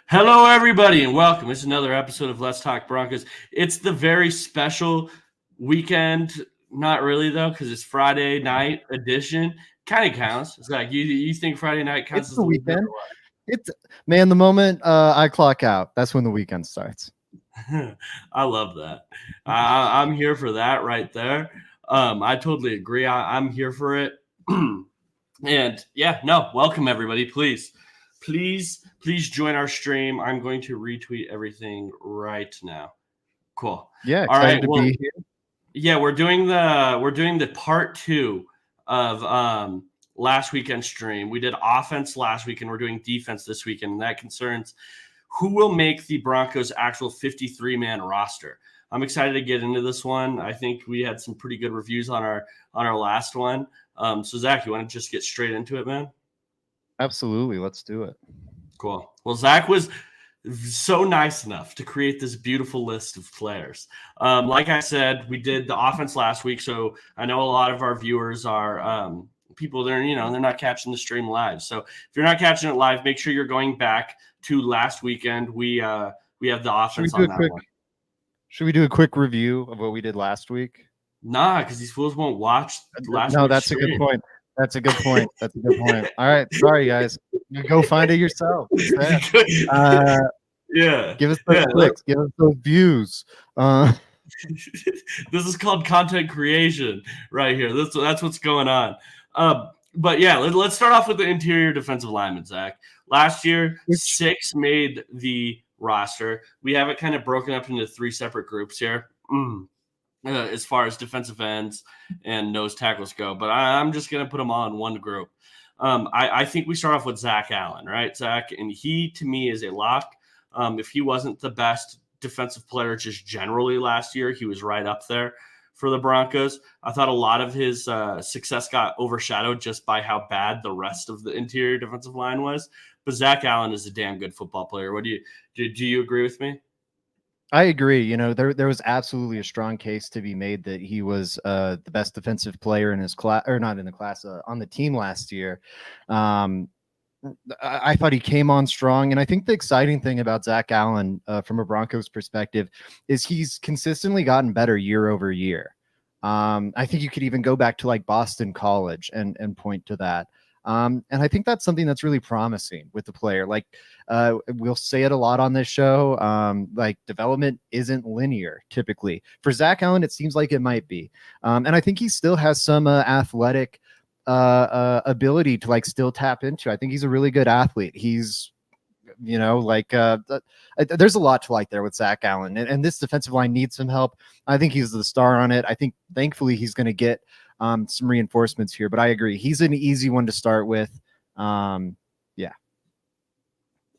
Hello, everybody, and welcome. It's another episode of Let's Talk Broncos. It's the very special weekend. Not really, though, because it's Friday night edition. Kind of counts. It's like you think Friday night counts It's as the the weekend weekend. It's man, the moment I clock out, that's when the weekend starts. or what? I love that. I'm here for that right there. I totally agree. I'm here for it. And yeah, no, welcome everybody. Please join our stream. I'm going to retweet everything right now. Cool. Yeah, All excited right. to Well, be here. yeah, we're doing the part two of last weekend's stream. We did offense last week, and we're doing defense this weekend, and that concerns who will make the Broncos' actual 53-man roster. I'm excited to get into this one. I think we had some pretty good reviews on our last one. So Zach, you want to just get straight into it, man? Absolutely, let's do it. Cool. Well, Zach was so nice enough to create this beautiful list of players. Like I said, we did the offense last week, so I know a lot of our viewers are people that are, they're not catching the stream live. So if you're not catching it live, make sure you're going back to last weekend. We have the offense on that one. Should we do a quick review of what we did last week? Nah, because these fools won't watch last No, week's that's stream. a good point. That's a good point. That's a good point. All right, sorry guys. You go find it yourself. Yeah. Give us those clicks. Give us those views. This is called content creation right here. That's what's going on. But yeah, let's start off with the interior defensive lineman, Zach. Last year, 6 made the roster. We have it kind of broken up into 3 separate groups here. As far as defensive ends and nose tackles go, but I'm just going to put them all in one group. I think we start off with Zach Allen, right, Zach? And he, to me, is a lock. If he wasn't the best defensive player just generally last year, he was right up there for the Broncos. I thought a lot of his success got overshadowed just by how bad the rest of the interior defensive line was. But Zach Allen is a damn good football player. What do you agree with me? I agree. There was absolutely a strong case to be made that he was the best defensive player in his class, or not in the class, on the team last year. I thought he came on strong, and I think the exciting thing about Zach Allen, from a Broncos perspective, is he's consistently gotten better year over year. I think you could even go back to like Boston College and point to that. And I think that's something that's really promising with the player. Like, we'll say it a lot on this show. Like, development isn't linear typically. For Zach Allen, it seems like it might be. And I think he still has some athletic ability to like still tap into. I think he's a really good athlete. He's, there's a lot to like there with Zach Allen, and this defensive line needs some help. I think he's the star on it. I think thankfully he's going to get some reinforcements here, but I agree. He's an easy one to start with.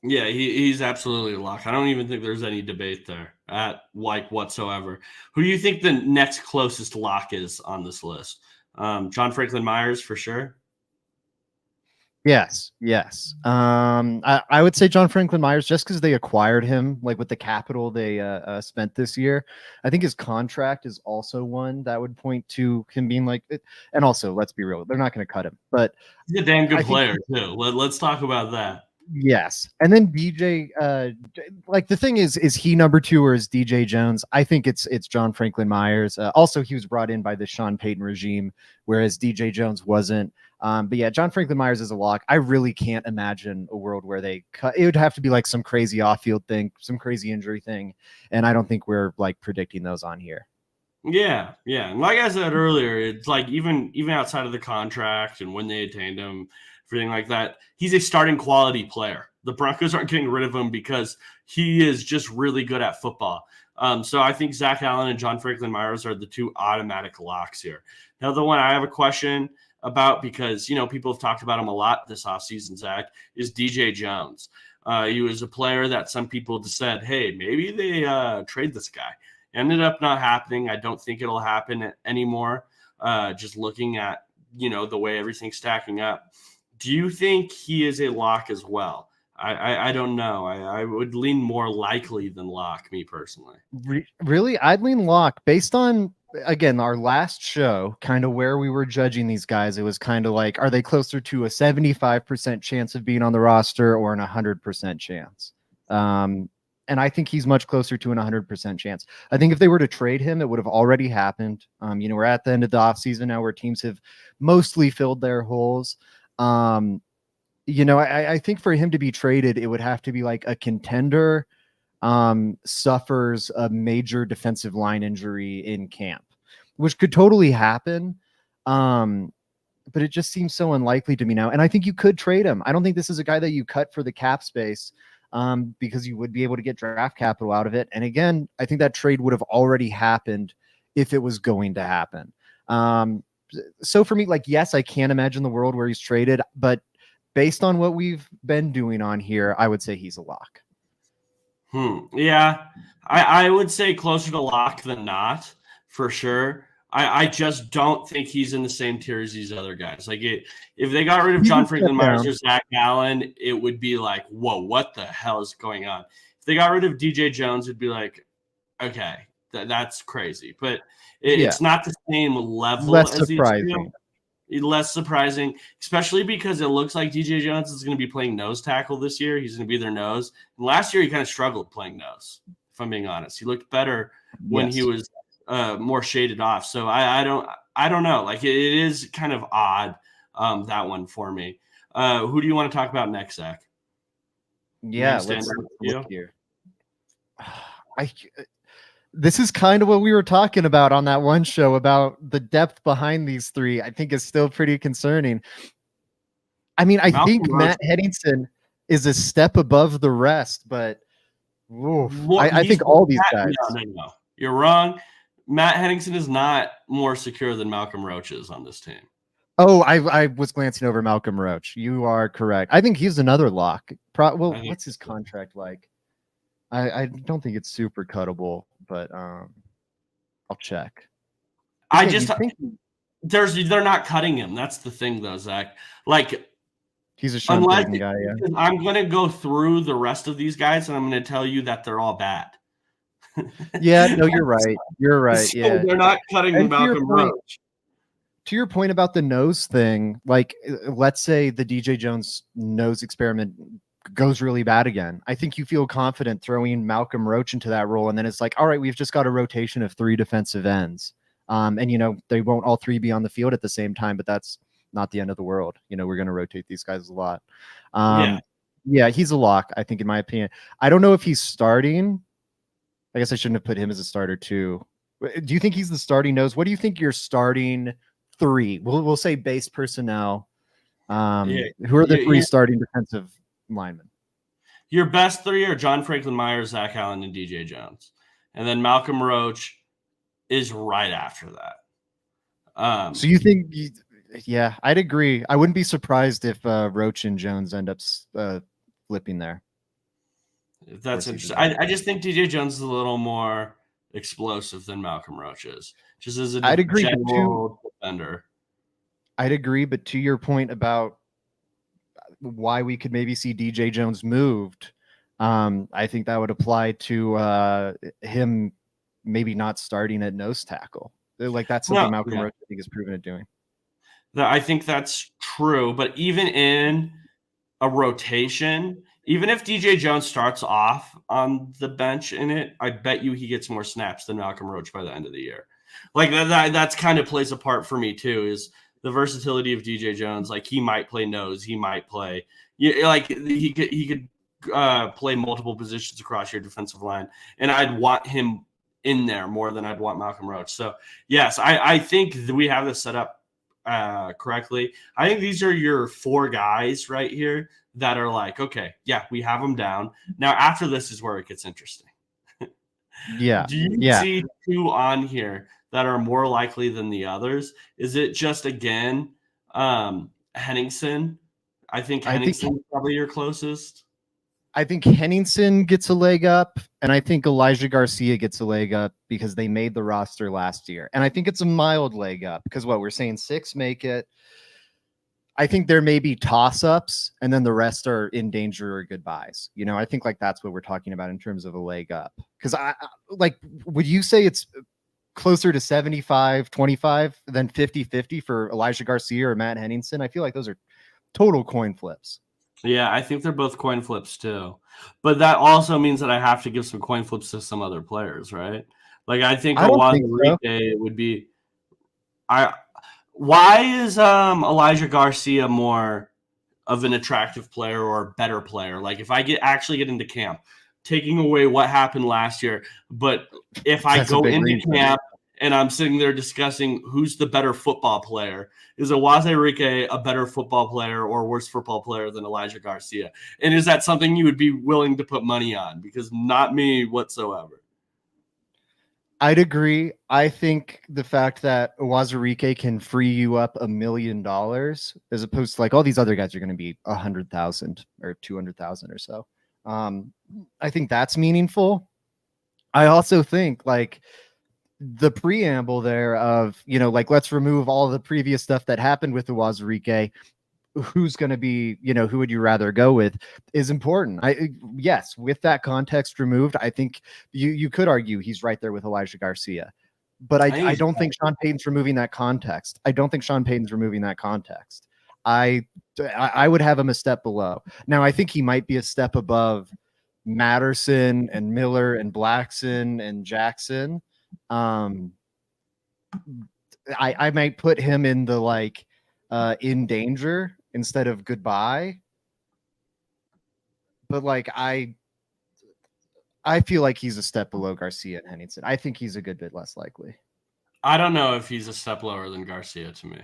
Yeah, he's absolutely a lock. I don't even think there's any debate there whatsoever. Who do you think the next closest lock is on this list? John Franklin Myers for sure. Yes. I would say John Franklin Myers, just because they acquired him, like with the capital they spent this year. I think his contract is also one that would point to him being like it. And also, let's be real, they're not going to cut him. But he's a damn good player too. Let's talk about that. Yes. And then DJ, like the thing is he number 2 or is DJ Jones? I think it's John Franklin Myers. Also, he was brought in by the Sean Payton regime, whereas DJ Jones wasn't. But yeah, John Franklin Myers is a lock. I really can't imagine a world where they cut. It would have to be like some crazy off-field thing, some crazy injury thing. And I don't think we're like predicting those on here. Yeah. And like I said earlier, it's like even outside of the contract and when they attained him, everything like that, he's a starting quality player. The Broncos aren't getting rid of him because he is just really good at football. So I think Zach Allen and John Franklin Myers are the 2 automatic locks here. Now, the one I have a question about, because, people have talked about him a lot this offseason, Zach, is DJ Jones. He was a player that some people said, hey, maybe they trade this guy. Ended up not happening. I don't think it'll happen anymore, just looking at, the way everything's stacking up. Do you think he is a lock as well? I don't know. I would lean more likely than lock, me personally. Really? I'd lean lock based on, again, our last show, kind of where we were judging these guys. It was kind of like, are they closer to a 75% chance of being on the roster or an 100% chance? And I think he's much closer to an 100% chance. I think if they were to trade him, it would have already happened. We're at the end of the offseason now where teams have mostly filled their holes. I think for him to be traded, it would have to be like a contender suffers a major defensive line injury in camp, which could totally happen. But it just seems so unlikely to me now. And I think you could trade him. I don't think this is a guy that you cut for the cap space because you would be able to get draft capital out of it. And again, I think that trade would have already happened if it was going to happen. So for me, like, yes, I can't imagine the world where he's traded, but based on what we've been doing on here, I would say he's a lock. Yeah, I would say closer to lock than not, for sure. I just don't think he's in the same tier as these other guys. Like, if they got rid of John Franklin Myers or Zach Allen, it would be like, whoa, what the hell is going on? If they got rid of DJ Jones, it'd be like, okay, that's crazy. But it's not the same level as surprising. these two. Less surprising, especially because it looks like DJ Jones is going to be playing nose tackle this year. He's going to be their nose. And last year, he kind of struggled playing nose, if I'm being honest. He looked better when he was more shaded off. So I don't know. Like, it is kind of odd, that one for me. Who do you want to talk about next, Zach? Yeah, let's look here. This is kind of what we were talking about on that one show about the depth behind these three. I think is still pretty concerning. I mean, I think Matt Henningsen is a step above the rest, but I think all these guys. No. You're wrong. Matt Henningsen is not more secure than Malcolm Roach is on this team. Oh, I was glancing over Malcolm Roach. You are correct. I think he's another lock. What's his contract like? I don't think it's super cuttable, but I'll check. They're not cutting him. That's the thing, though, Zach. Like, he's a Sean Payton guy. Yeah, I'm going to go through the rest of these guys, and I'm going to tell you that they're all bad. Yeah, no, you're right. You're right. So yeah, they're not cutting Malcolm Roach. To your point about the nose thing, like, let's say the DJ Jones nose experiment goes really bad again. I think you feel confident throwing Malcolm Roach into that role, and then it's like, all right, we've just got a rotation of 3 defensive ends, and they won't all 3 be on the field at the same time, but that's not the end of the world. We're going to rotate these guys a lot. Yeah, he's a lock, I think, in my opinion. I don't know if he's starting. I guess I shouldn't have put him as a starter too. Do you think he's the starting nose? What do you think your starting 3? We'll say base personnel. Who are the 3 starting defensive linemen? Your best 3 are John Franklin Myers, Zach Allen, and DJ Jones. And then Malcolm Roach is right after that. So you think yeah, I'd agree. I wouldn't be surprised if Roach and Jones end up flipping there. That's interesting. I just think DJ Jones is a little more explosive than Malcolm Roach is. Just as a general defender. I'd agree, but to your point about why we could maybe see DJ Jones moved, I think that would apply to him maybe not starting at nose tackle. Like, that's something Malcolm Roach, I think, has proven at doing. I think that's true, but even in a rotation, even if DJ Jones starts off on the bench in it, I bet you he gets more snaps than Malcolm Roach by the end of the year. Like, that's kind of plays a part for me too, is the versatility of DJ Jones. Like, he might play nose, he might play, like, he could play multiple positions across your defensive line, and I'd want him in there more than I'd want Malcolm Roach. So yes, I think we have this set up correctly. I think these are your 4 guys right here that are like, okay, yeah, we have them down. Now, after this is where it gets interesting. Yeah. Do you see 2 on here that are more likely than the others? Is it just, again, Henningsen? I think Henningsen is probably your closest. I think Henningsen gets a leg up, and I think Elijah Garcia gets a leg up because they made the roster last year. And I think it's a mild leg up because we're saying 6 make it. I think there may be toss-ups, and then the rest are in danger or goodbyes. I think like that's what we're talking about in terms of a leg up. Because would you say it's closer to 75-25 than 50-50 for Elijah Garcia or Matt Henningsen? I feel like those are total coin flips. Yeah, I think they're both coin flips too. But that also means that I have to give some coin flips to some other players, right? Like I think I don't think so. Awazarike would be I why is Elijah Garcia more of an attractive player or a better player? Like if I actually get into camp, taking away what happened last year, but if I That's a go big into reason. camp and I'm sitting there discussing who's the better football player, is Awazarike a better football player or worse football player than Elijah Garcia? And is that something you would be willing to put money on? Because not me whatsoever. I'd agree. I think the fact that Wazarike can free you up $1 million as opposed to like all these other guys are going to be 100,000 or 200,000 or so. I think that's meaningful. I also think like the preamble there of, like let's remove all the previous stuff that happened with the Wazarike. Who's going to be, who would you rather go with is important. Yes, with that context removed, I think you could argue he's right there with Elijah Garcia, but I don't think Sean Payton's removing that context. I don't think Sean Payton's removing that context. I would have him a step below. Now, I think he might be a step above Matterson and Miller and Blackson and Jackson. I might put him in the like in danger instead of goodbye. But like I feel like he's a step below Garcia and Henningsen. I think he's a good bit less likely. I don't know if he's a step lower than Garcia to me.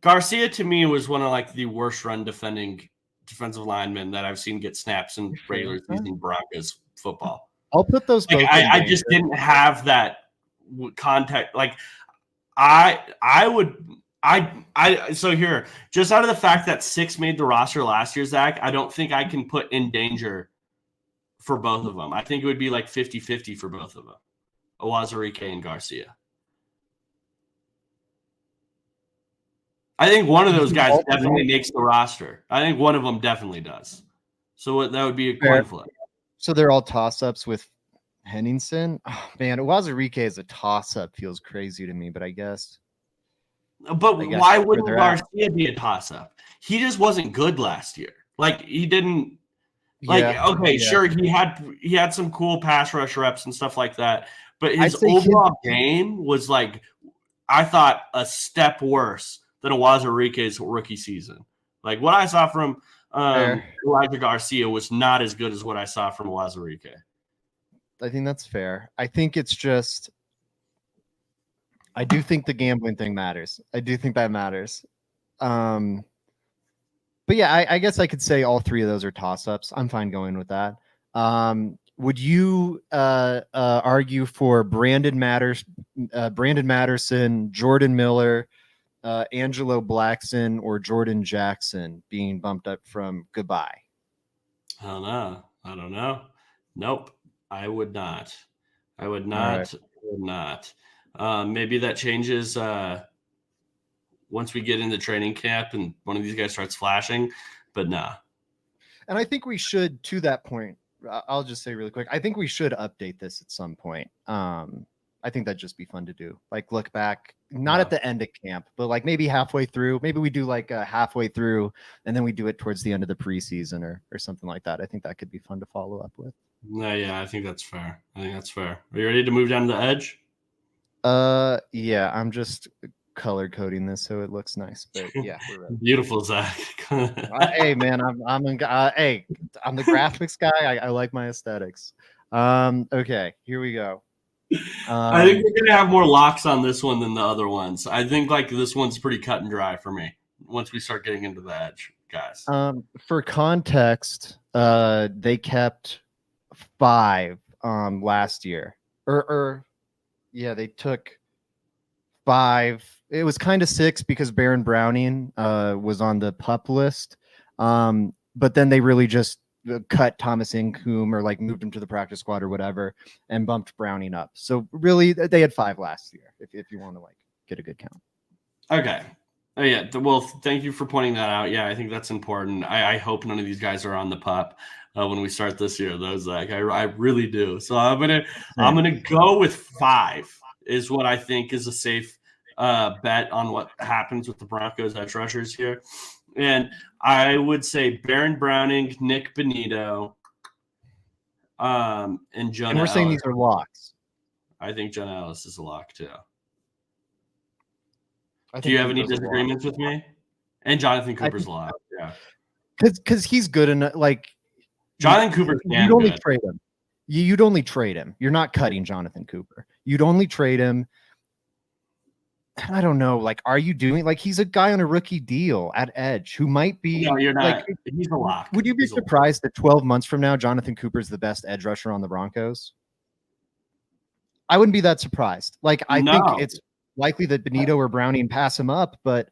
Garcia to me was one of like the worst run defending defensive linemen that I've seen get snaps in regular season Broncos football. I'll put those both. I just didn't have that contact. Like I would. So here, just out of the fact that 6 made the roster last year, Zach, I don't think I can put in danger for both of them. I think it would be like 50-50 for both of them, Awazarike and Garcia. I think one of those guys definitely makes the roster. I think one of them definitely does. So that would be a coin flip. So they're all toss-ups with Henningsen. Oh, man, Awazarike as a toss-up feels crazy to me, but I guess. But why wouldn't Garcia be a toss-up? He just wasn't good last year. Like he didn't. Like sure, he had some cool pass rush reps and stuff like that, but his overall game was like I thought a step worse than Awazarike's rookie season. Like what I saw from Elijah Garcia was not as good as what I saw from Awazarike. I think that's fair. I think it's just I do think the gambling thing matters. I do think that matters. But yeah, I guess I could say all three of those are toss-ups. I'm fine going with that. Would you argue for Brandon Matterson, Jordan Miller, Angelo Blackson, or Jordan Jackson being bumped up from goodbye? I don't know. Nope. I would not. Right. Would not. Maybe that changes once we get into training camp and one of these guys starts flashing, but nah. And I think we should, to that point, I'll just say really quick, I think we should update this at some point. I think that'd just be fun to do. Like look back, not at the end of camp, but like maybe halfway through. Maybe we do like halfway through and then we do it towards the end of the preseason or something like that. I think that could be fun to follow up with. No, yeah, I think that's fair. Are you ready to move down to the edge? Yeah, I'm just color coding this so it looks nice. But yeah, we're ready. Beautiful, Zach. Hey man, I'm the graphics guy. I like my aesthetics. Okay, here we go. I think we're gonna have more locks on this one than the other ones. I think like this one's pretty cut and dry for me once we start getting into the edge, guys. For context, they kept 5 last year. They took 5. It was kind of 6 because Baron Browning was on the PUP list. But then they really just cut Thomas Incoom or like moved him to the practice squad or whatever and bumped Browning up. So really they had 5 last year if you want to like get a good count. Okay. Oh, yeah. Well, thank you for pointing that out. Yeah, I think that's important. I hope none of these guys are on the PUP when we start this year, though, Zach. I really do. So I'm gonna go with 5 is what I think is a safe bet on what happens with the Broncos edge rushers here. And I would say Baron Browning, Nick Benito, and Jonah And we're saying Ellis. these are locks. I think Jonah Ellis is a lock too. I Do you have think any disagreements with me? And Jonathan Cooper's a lock. Yeah. Because he's good enough. Like Jonathan Cooper's you'd only good. trade him. You'd only trade him. You're not cutting Jonathan Cooper. You'd only trade him. I don't know. Like, are you doing like he's a guy on a rookie deal at edge who might be? No, you're not. Like, he's a lock. Would you be surprised that 12 months from now, Jonathan Cooper's the best edge rusher on the Broncos? I wouldn't be that surprised. Like, I think it's likely that Benito or Browning pass him up, but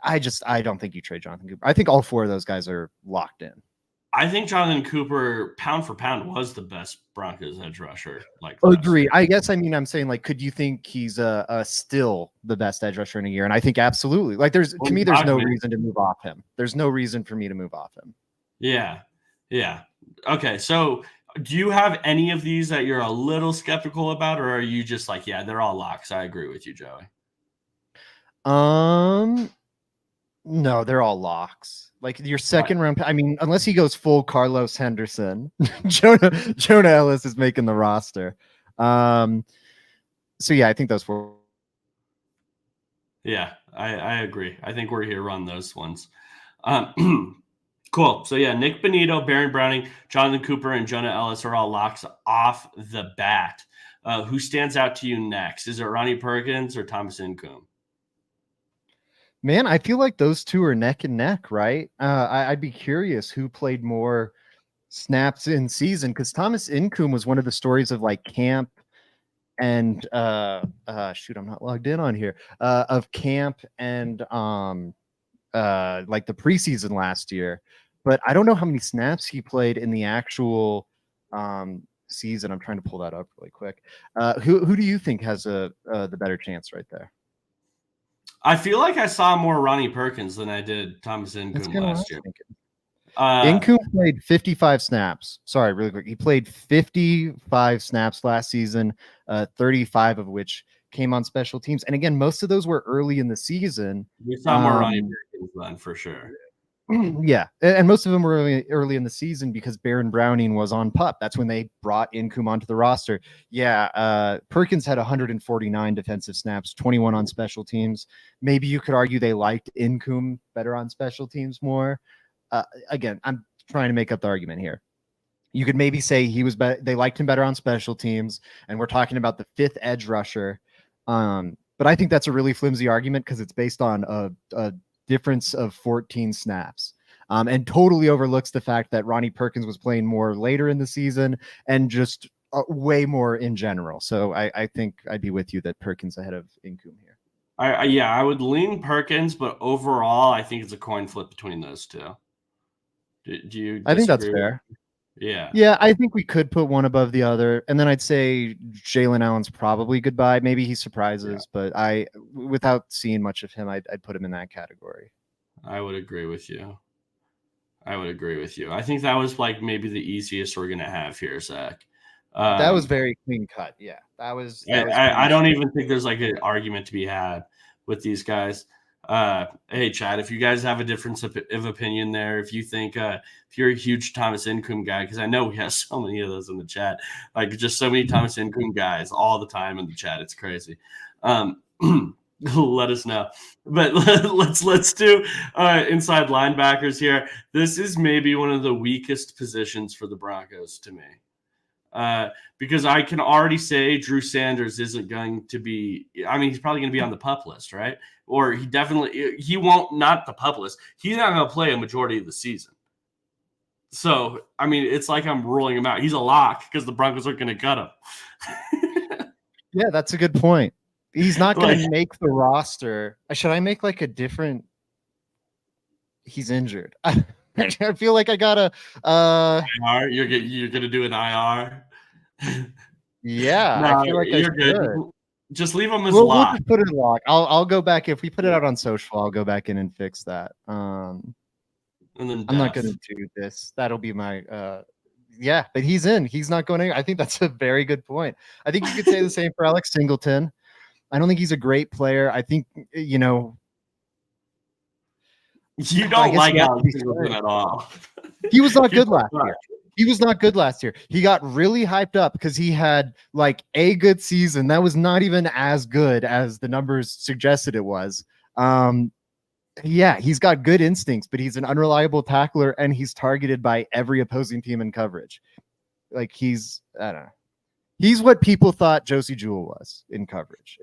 I don't think you trade Jonathan Cooper. I think all four of those guys are locked in. I think Jonathan Cooper, pound for pound, was the best Broncos edge rusher. Like, agree. I guess I'm saying, like, could you think he's still the best edge rusher in a year? And I think absolutely. Like, there's no reason to move off him. There's no reason for me to move off him. Yeah. Okay, so do you have any of these that you're a little skeptical about, or are you just like, yeah, they're all locks? I agree with you, Joey. No, they're all locks. Like your second round, I mean, unless he goes full Carlos Henderson, Jonah Ellis is making the roster. So yeah, I think those four. Yeah, I agree. I think we're here on those ones. Cool. So yeah, Nick Benito, Baron Browning, Jonathan Cooper, and Jonah Ellis are all locks off the bat. Who stands out to you next? Is it Ronnie Perkins or Thomas Incoom? Man, I feel like those two are neck and neck, right? I'd be curious who played more snaps in season, because Thomas Incoom was one of the stories of like camp and shoot, I'm not logged in on here. Of camp and like the preseason last year, but I don't know how many snaps he played in the actual season. I'm trying to pull that up really quick. Who do you think has the better chance right there? I feel like I saw more Ronnie Perkins than I did Thomas Incoom last year. Incoom played 55 snaps. Sorry, really quick. He played 55 snaps last season, 35 of which came on special teams. And again, most of those were early in the season. We saw more Ronnie Perkins then, for sure. Yeah, and most of them were early in the season because Baron Browning was on PUP. That's when they brought Incoom onto the roster. Yeah, Perkins had 149 defensive snaps, 21 on special teams. Maybe you could argue they liked Incoom better on special teams more. Again, I'm trying to make up the argument here. You could maybe say they liked him better on special teams, and we're talking about the fifth edge rusher. But I think that's a really flimsy argument because it's based on a difference of 14 snaps, and totally overlooks the fact that Ronnie Perkins was playing more later in the season and just way more in general. So I think I'd be with you that Perkins ahead of Incoom here. I would lean Perkins, but overall, I think it's a coin flip between those two. Do you disagree? I think that's fair. Yeah, I think we could put one above the other, and then I'd say Jalen Allen's probably goodbye. Maybe he surprises, but without seeing much of him, I'd put him in that category. I would agree with you. I think that was like maybe the easiest we're gonna have here, Zach. That was very clean cut. Yeah, that was I don't even think there's like an argument to be had with these guys. Hey, Chad, if you guys have a difference of opinion there, if you think if you're a huge Thomas Incoom guy, because I know we have so many of those in the chat, like just so many Thomas Incoom guys all the time in the chat, it's crazy. Let us know. But let's do inside linebackers here. This is maybe one of the weakest positions for the Broncos to me. Because I can already say Drew Sanders isn't going to be – I mean, he's probably going to be on the PUP list, right? Or he won't, not the PUP list. He's not going to play a majority of the season. So, I mean, it's like I'm ruling him out. He's a lock because the Broncos aren't going to cut him. Yeah, that's a good point. He's not going to make the roster. Should I make like a different – he's injured. I feel like I got to IR? You're going to do an IR? Yeah, no, I feel like you're good. Just leave them as lock. lock. We'll just put it in lock. I'll go back if we put it out on social. I'll go back in and fix that. And then I'm not going to do this. That'll be my yeah. But he's in. He's not going anywhere. I think that's a very good point. I think you could say the same for Alex Singleton. I don't think he's a great player. I think You I don't guess like you have to Alex be Singleton fair. at all. He was not good People last suck. year. He was not good last year. He got really hyped up because he had like a good season that was not even as good as the numbers suggested it was. Yeah, he's got good instincts, but he's an unreliable tackler and he's targeted by every opposing team in coverage. Like I don't know. He's what people thought Josie Jewell was in coverage.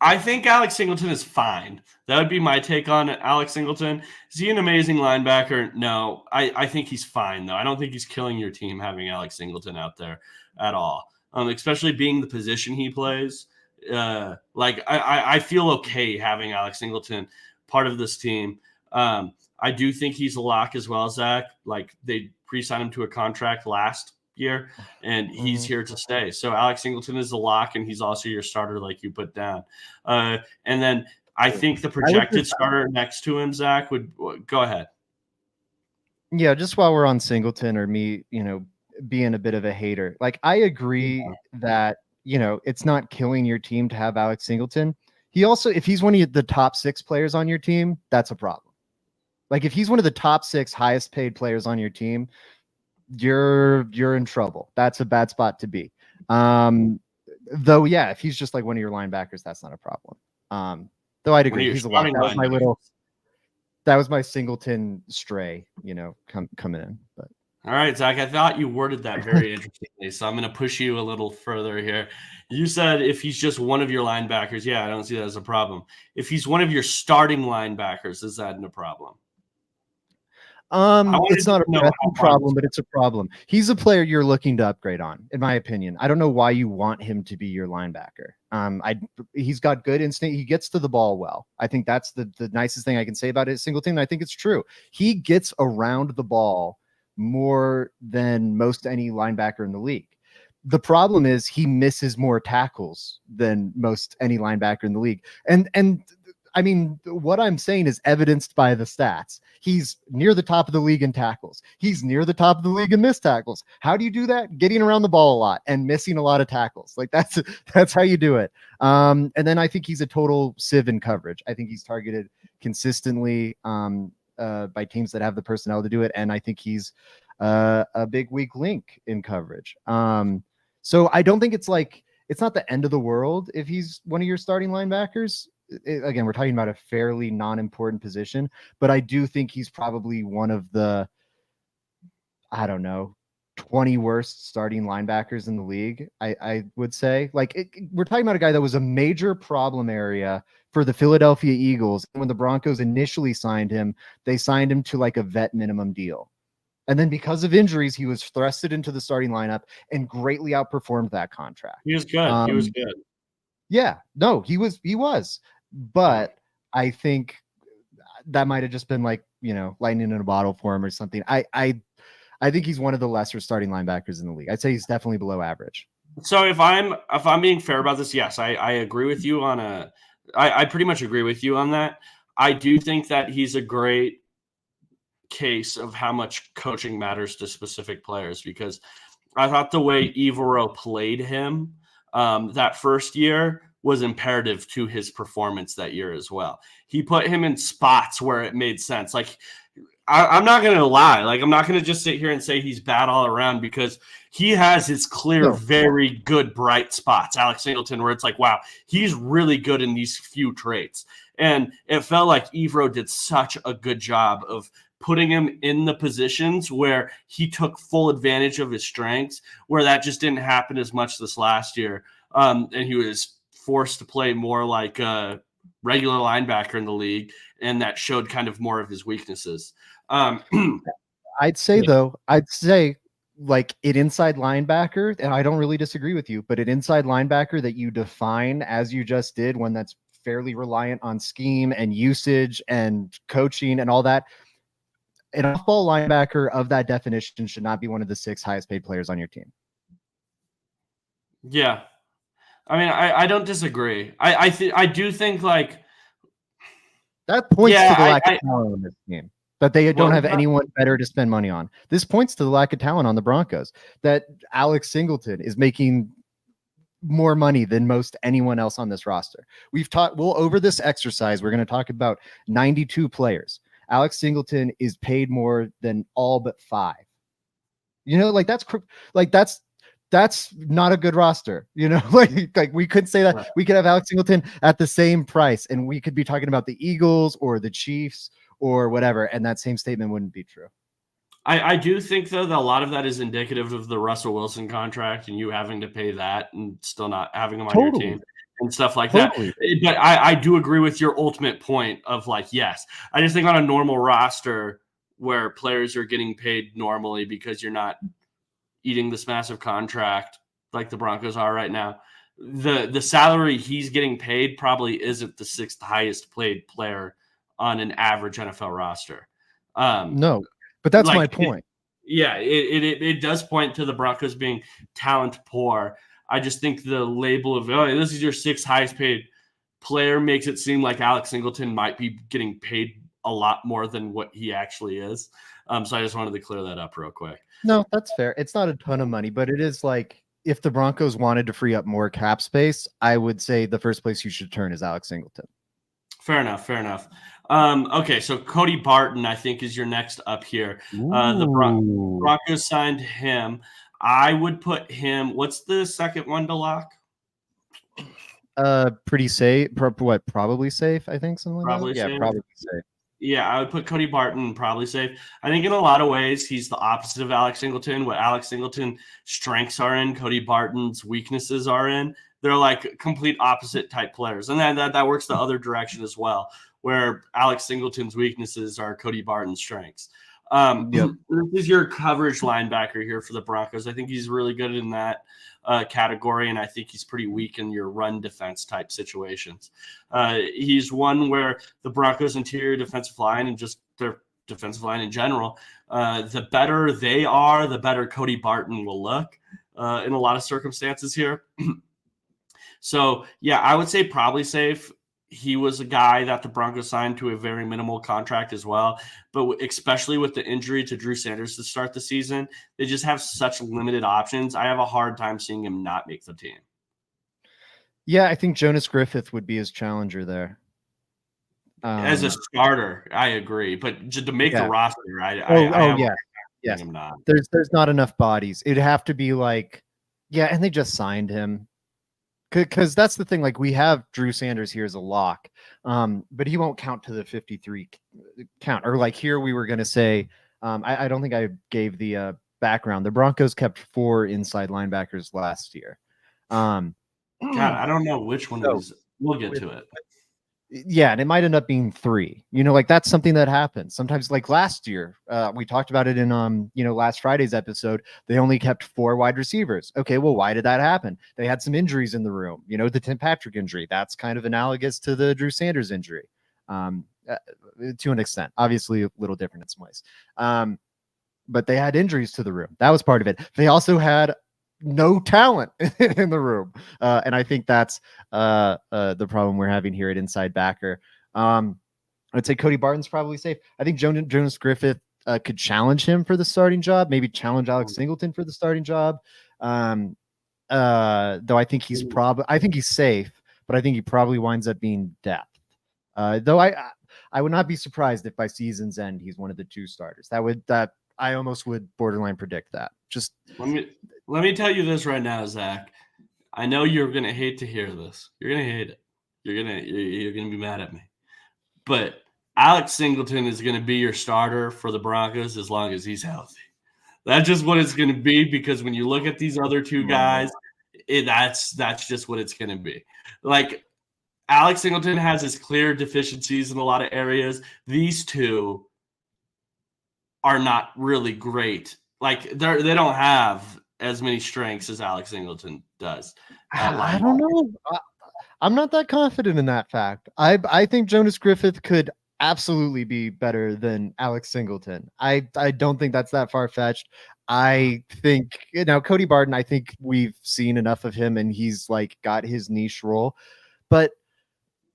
I think Alex Singleton is fine. That would be my take on Alex Singleton. Is he an amazing linebacker? No. I think he's fine, though. I don't think he's killing your team having Alex Singleton out there at all, especially being the position he plays. I feel okay having Alex Singleton part of this team. I do think he's a lock as well, Zach. Like, they pre-signed him to a contract last year, and he's here to stay. So Alex Singleton is a lock, and he's also your starter, like you put down. And then I think the projected starter next to him, Zach, would go ahead. Yeah, just while we're on Singleton or me, being a bit of a hater, like I agree that, it's not killing your team to have Alex Singleton. He also, if he's one of the top 6 players on your team, that's a problem. Like if he's one of the top 6 highest paid players on your team, you're in trouble. That's a bad spot to be. Though, yeah, if he's just like one of your linebackers, that's not a problem. Though I'd agree, he's a lot. That was my Singleton stray, coming in. But all right, Zach, I thought you worded that very interestingly, so I'm going to push you a little further here. You said if he's just one of your linebackers, yeah, I don't see that as a problem. If he's one of your starting linebackers, is that a problem? It's not a problem, but it's a problem. He's a player you're looking to upgrade on, in my opinion. I don't know why you want him to be your linebacker. He's got good instinct. He gets to the ball well. I think that's the nicest thing I can say about it. Singleton, I think it's true. He gets around the ball more than most any linebacker in the league. The problem is he misses more tackles than most any linebacker in the league. And I mean, what I'm saying is evidenced by the stats. He's near the top of the league in tackles. He's near the top of the league in missed tackles. How do you do that? Getting around the ball a lot and missing a lot of tackles. Like that's how you do it. And then I think he's a total sieve in coverage. I think he's targeted consistently by teams that have the personnel to do it. And I think he's a big weak link in coverage. So I don't think it's not the end of the world if he's one of your starting linebackers. Again, we're talking about a fairly non-important position, but I do think he's probably one of the, 20 worst starting linebackers in the league. I would say, we're talking about a guy that was a major problem area for the Philadelphia Eagles. When the Broncos initially signed him, they signed him to like a vet minimum deal. And then because of injuries, he was thrusted into the starting lineup and greatly outperformed that contract. He was good. He was good. Yeah, no, he was. But I think that might have just been lightning in a bottle for him or something. I think he's one of the lesser starting linebackers in the league. I'd say he's definitely below average. So if I'm being fair about this, yes, I agree with you I pretty much agree with you on that. I do think that he's a great case of how much coaching matters to specific players, because I thought the way Evero played him that first year was imperative to his performance that year as well. He put him in spots where it made sense. I'm not going to lie. I'm not going to just sit here and say he's bad all around, because he has his clear, very good, bright spots. Alex Singleton, where it's wow, he's really good in these few traits. And it felt like Evero did such a good job of putting him in the positions where he took full advantage of his strengths, where that just didn't happen as much this last year. And he was forced to play more like a regular linebacker in the league, and that showed kind of more of his weaknesses. I'd say an inside linebacker, and I don't really disagree with you, but an inside linebacker that you define as you just did, one that's fairly reliant on scheme and usage and coaching and all that, an off-ball linebacker of that definition should not be one of the 6 highest paid players on your team. Yeah. I mean, I don't disagree. I do think that points to the lack of talent on this team, that they don't have anyone better to spend money on. This points to the lack of talent on the Broncos, that Alex Singleton is making more money than most anyone else on this roster. Over this exercise, we're going to talk about 92 players. Alex Singleton is paid more than all but 5. That's not a good roster. Like we could say that Right. we could have Alex Singleton at the same price, and we could be talking about the Eagles or the Chiefs or whatever, and that same statement wouldn't be true. I do think, though, that a lot of that is indicative of the Russell Wilson contract and you having to pay that and still not having him on your Totally. team and stuff like Totally. that. But I do agree with your ultimate point of like, yes, I just think on a normal roster where players are getting paid normally because you're not eating this massive contract like the Broncos are right now, the salary he's getting paid probably isn't the 6th highest paid player on an average NFL roster. No, but that's my point. It does point to the Broncos being talent poor. I just think the label of, oh, this is your 6th highest paid player makes it seem like Alex Singleton might be getting paid a lot more than what he actually is. So I just wanted to clear that up real quick. No, that's fair. It's not a ton of money, but it is like if the Broncos wanted to free up more cap space, I would say the first place you should turn is Alex Singleton. Fair enough. Okay, so Cody Barton, I think, is your next up here. The Broncos signed him. I would put him. What's the second one to lock? Pretty safe. Probably safe. I think something Probably like that. safe. Yeah, probably safe. Yeah, I would put Cody Barton probably safe. I think in a lot of ways he's the opposite of Alex Singleton. What Alex Singleton's strengths are in, Cody Barton's weaknesses are in. They're like complete opposite type players, and that works the other direction as well, where Alex Singleton's weaknesses are Cody Barton's strengths. Yep. This is your coverage linebacker here for the Broncos. I think he's really good in that category, and I think he's pretty weak in your run defense type situations. He's one where the Broncos' interior defensive line and just their defensive line in general, the better they are, the better Cody Barton will look in a lot of circumstances here. So, yeah, I would say probably safe. He was a guy that the Broncos signed to a very minimal contract as well. But especially with the injury to Drew Sanders to start the season, they just have such limited options. I have a hard time seeing him not make the team. Yeah, I think Jonas Griffith would be his challenger there. As a starter, I agree. But just to make the roster, yes. There's not enough bodies. It'd have to be like, and they just signed him. Because that's the thing, like we have Drew Sanders here as a lock, but he won't count to the 53 count. Or like here we were going to say, I don't think I gave the background. The Broncos kept 4 inside linebackers last year. God, I don't know which one was. We'll get to it. Yeah, and it might end up being 3. Like that's something that happens sometimes. Like last year, we talked about it in last Friday's episode. They only kept 4 wide receivers. Okay, well, why did that happen? They had some injuries in the room. The Tim Patrick injury. That's kind of analogous to the Drew Sanders injury, to an extent. Obviously, a little different in some ways. But they had injuries to the room. That was part of it. They also had no talent in the room. And I think that's the problem we're having here at inside backer. I'd say Cody Barton's probably safe. I think Jonas Griffith could challenge him for the starting job, maybe challenge Alex Singleton for the starting job. Though I think he's safe, but I think he probably winds up being depth. Though I would not be surprised if by season's end he's one of the 2 starters. That I almost would borderline predict that. Just let me tell you this right now, Zach. I know you're gonna hate to hear this. You're gonna hate it. You're gonna be mad at me. But Alex Singleton is gonna be your starter for the Broncos as long as he's healthy. That's just what it's gonna be, because when you look at these other 2 guys, that's just what it's gonna be. Like Alex Singleton has his clear deficiencies in a lot of areas. These 2 are not really great. Like they don't have as many strengths as Alex Singleton does. I don't know. I'm not that confident in that fact. I think Jonas Griffith could absolutely be better than Alex Singleton. I don't think that's that far-fetched. I think Cody Barton, I think we've seen enough of him and he's like got his niche role. But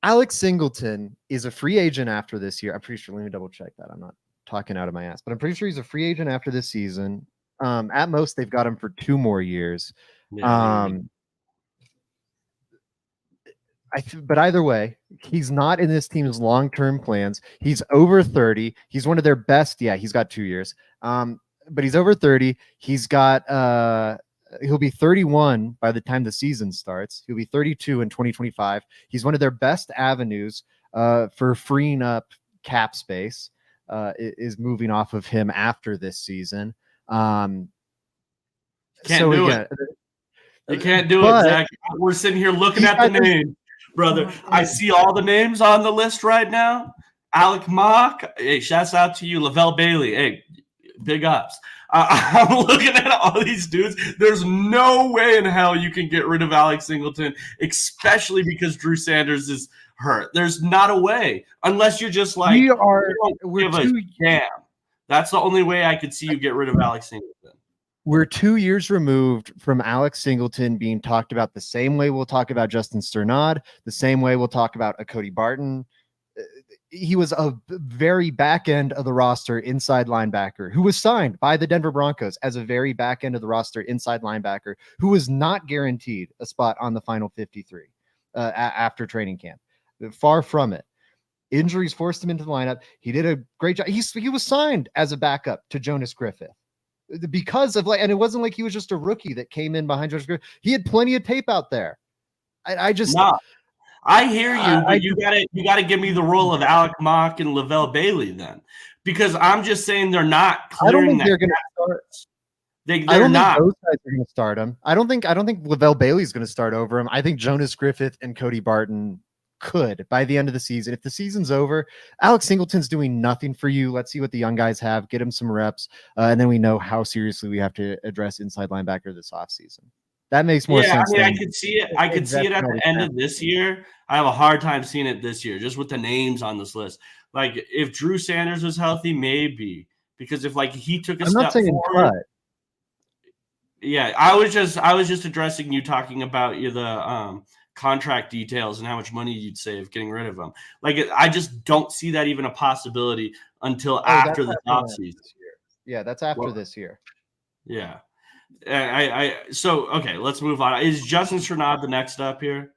Alex Singleton is a free agent after this year. I'm pretty sure. Let me double check that. I'm not talking out of my ass, but I'm pretty sure he's a free agent after this season. At most, they've got him for 2 more years. But either way, he's not in this team's long-term plans. He's over 30. He's one of their best. Yeah, he's got 2 years. But he's over 30. He's got he'll be 31 by the time the season starts. He'll be 32 in 2025. He's one of their best avenues for freeing up cap space. Is moving off of him after this season. Can't do it. You can't do it, Zach. We're sitting here looking at the names, brother. I see all the names on the list right now. Alec Mock. Hey, shouts out to you. Lavelle Bailey. Hey, big ups. I'm looking at all these dudes. There's no way in hell you can get rid of Alex Singleton, especially because Drew Sanders is hurt. There's not a way, unless you're just like, we're too damn. That's the only way I could see you get rid of Alex Singleton. We're 2 years removed from Alex Singleton being talked about the same way we'll talk about Justin Sternad, the same way we'll talk about a Cody Barton. He was a very back end of the roster inside linebacker who was signed by the Denver Broncos as a very back end of the roster inside linebacker who was not guaranteed a spot on the final 53 after training camp. Far from it. Injuries forced him into the lineup. He did a great job. He was signed as a backup to Jonas Griffith. Because of and it wasn't like he was just a rookie that came in behind Josh Griffith. He had plenty of tape out there. I hear you, but you gotta give me the role of Alec Mock and Lavelle Bailey then, because I'm just saying they're not clearing that. They're going to start. They're not. Those guys are going to start him. I don't think Lavelle Bailey's going to start over him. I think Jonas Griffith and Cody Barton could by the end of the season. If the season's over, Alex Singleton's doing nothing for you. Let's see what the young guys have, get him some reps, and then we know how seriously we have to address inside linebacker this offseason. That makes more sense. I could see it. I could see it at the end of this year. I have a hard time seeing it this year, just with the names on this list. Like if Drew Sanders was healthy, maybe, because if he took a step forward. Yeah, I was just addressing you, talking about the contract details and how much money you'd save getting rid of him. I just don't see that even a possibility until after the offseason. Yeah, that's after this year. Yeah. So okay, let's move on. Is Justin Sternad the next up here?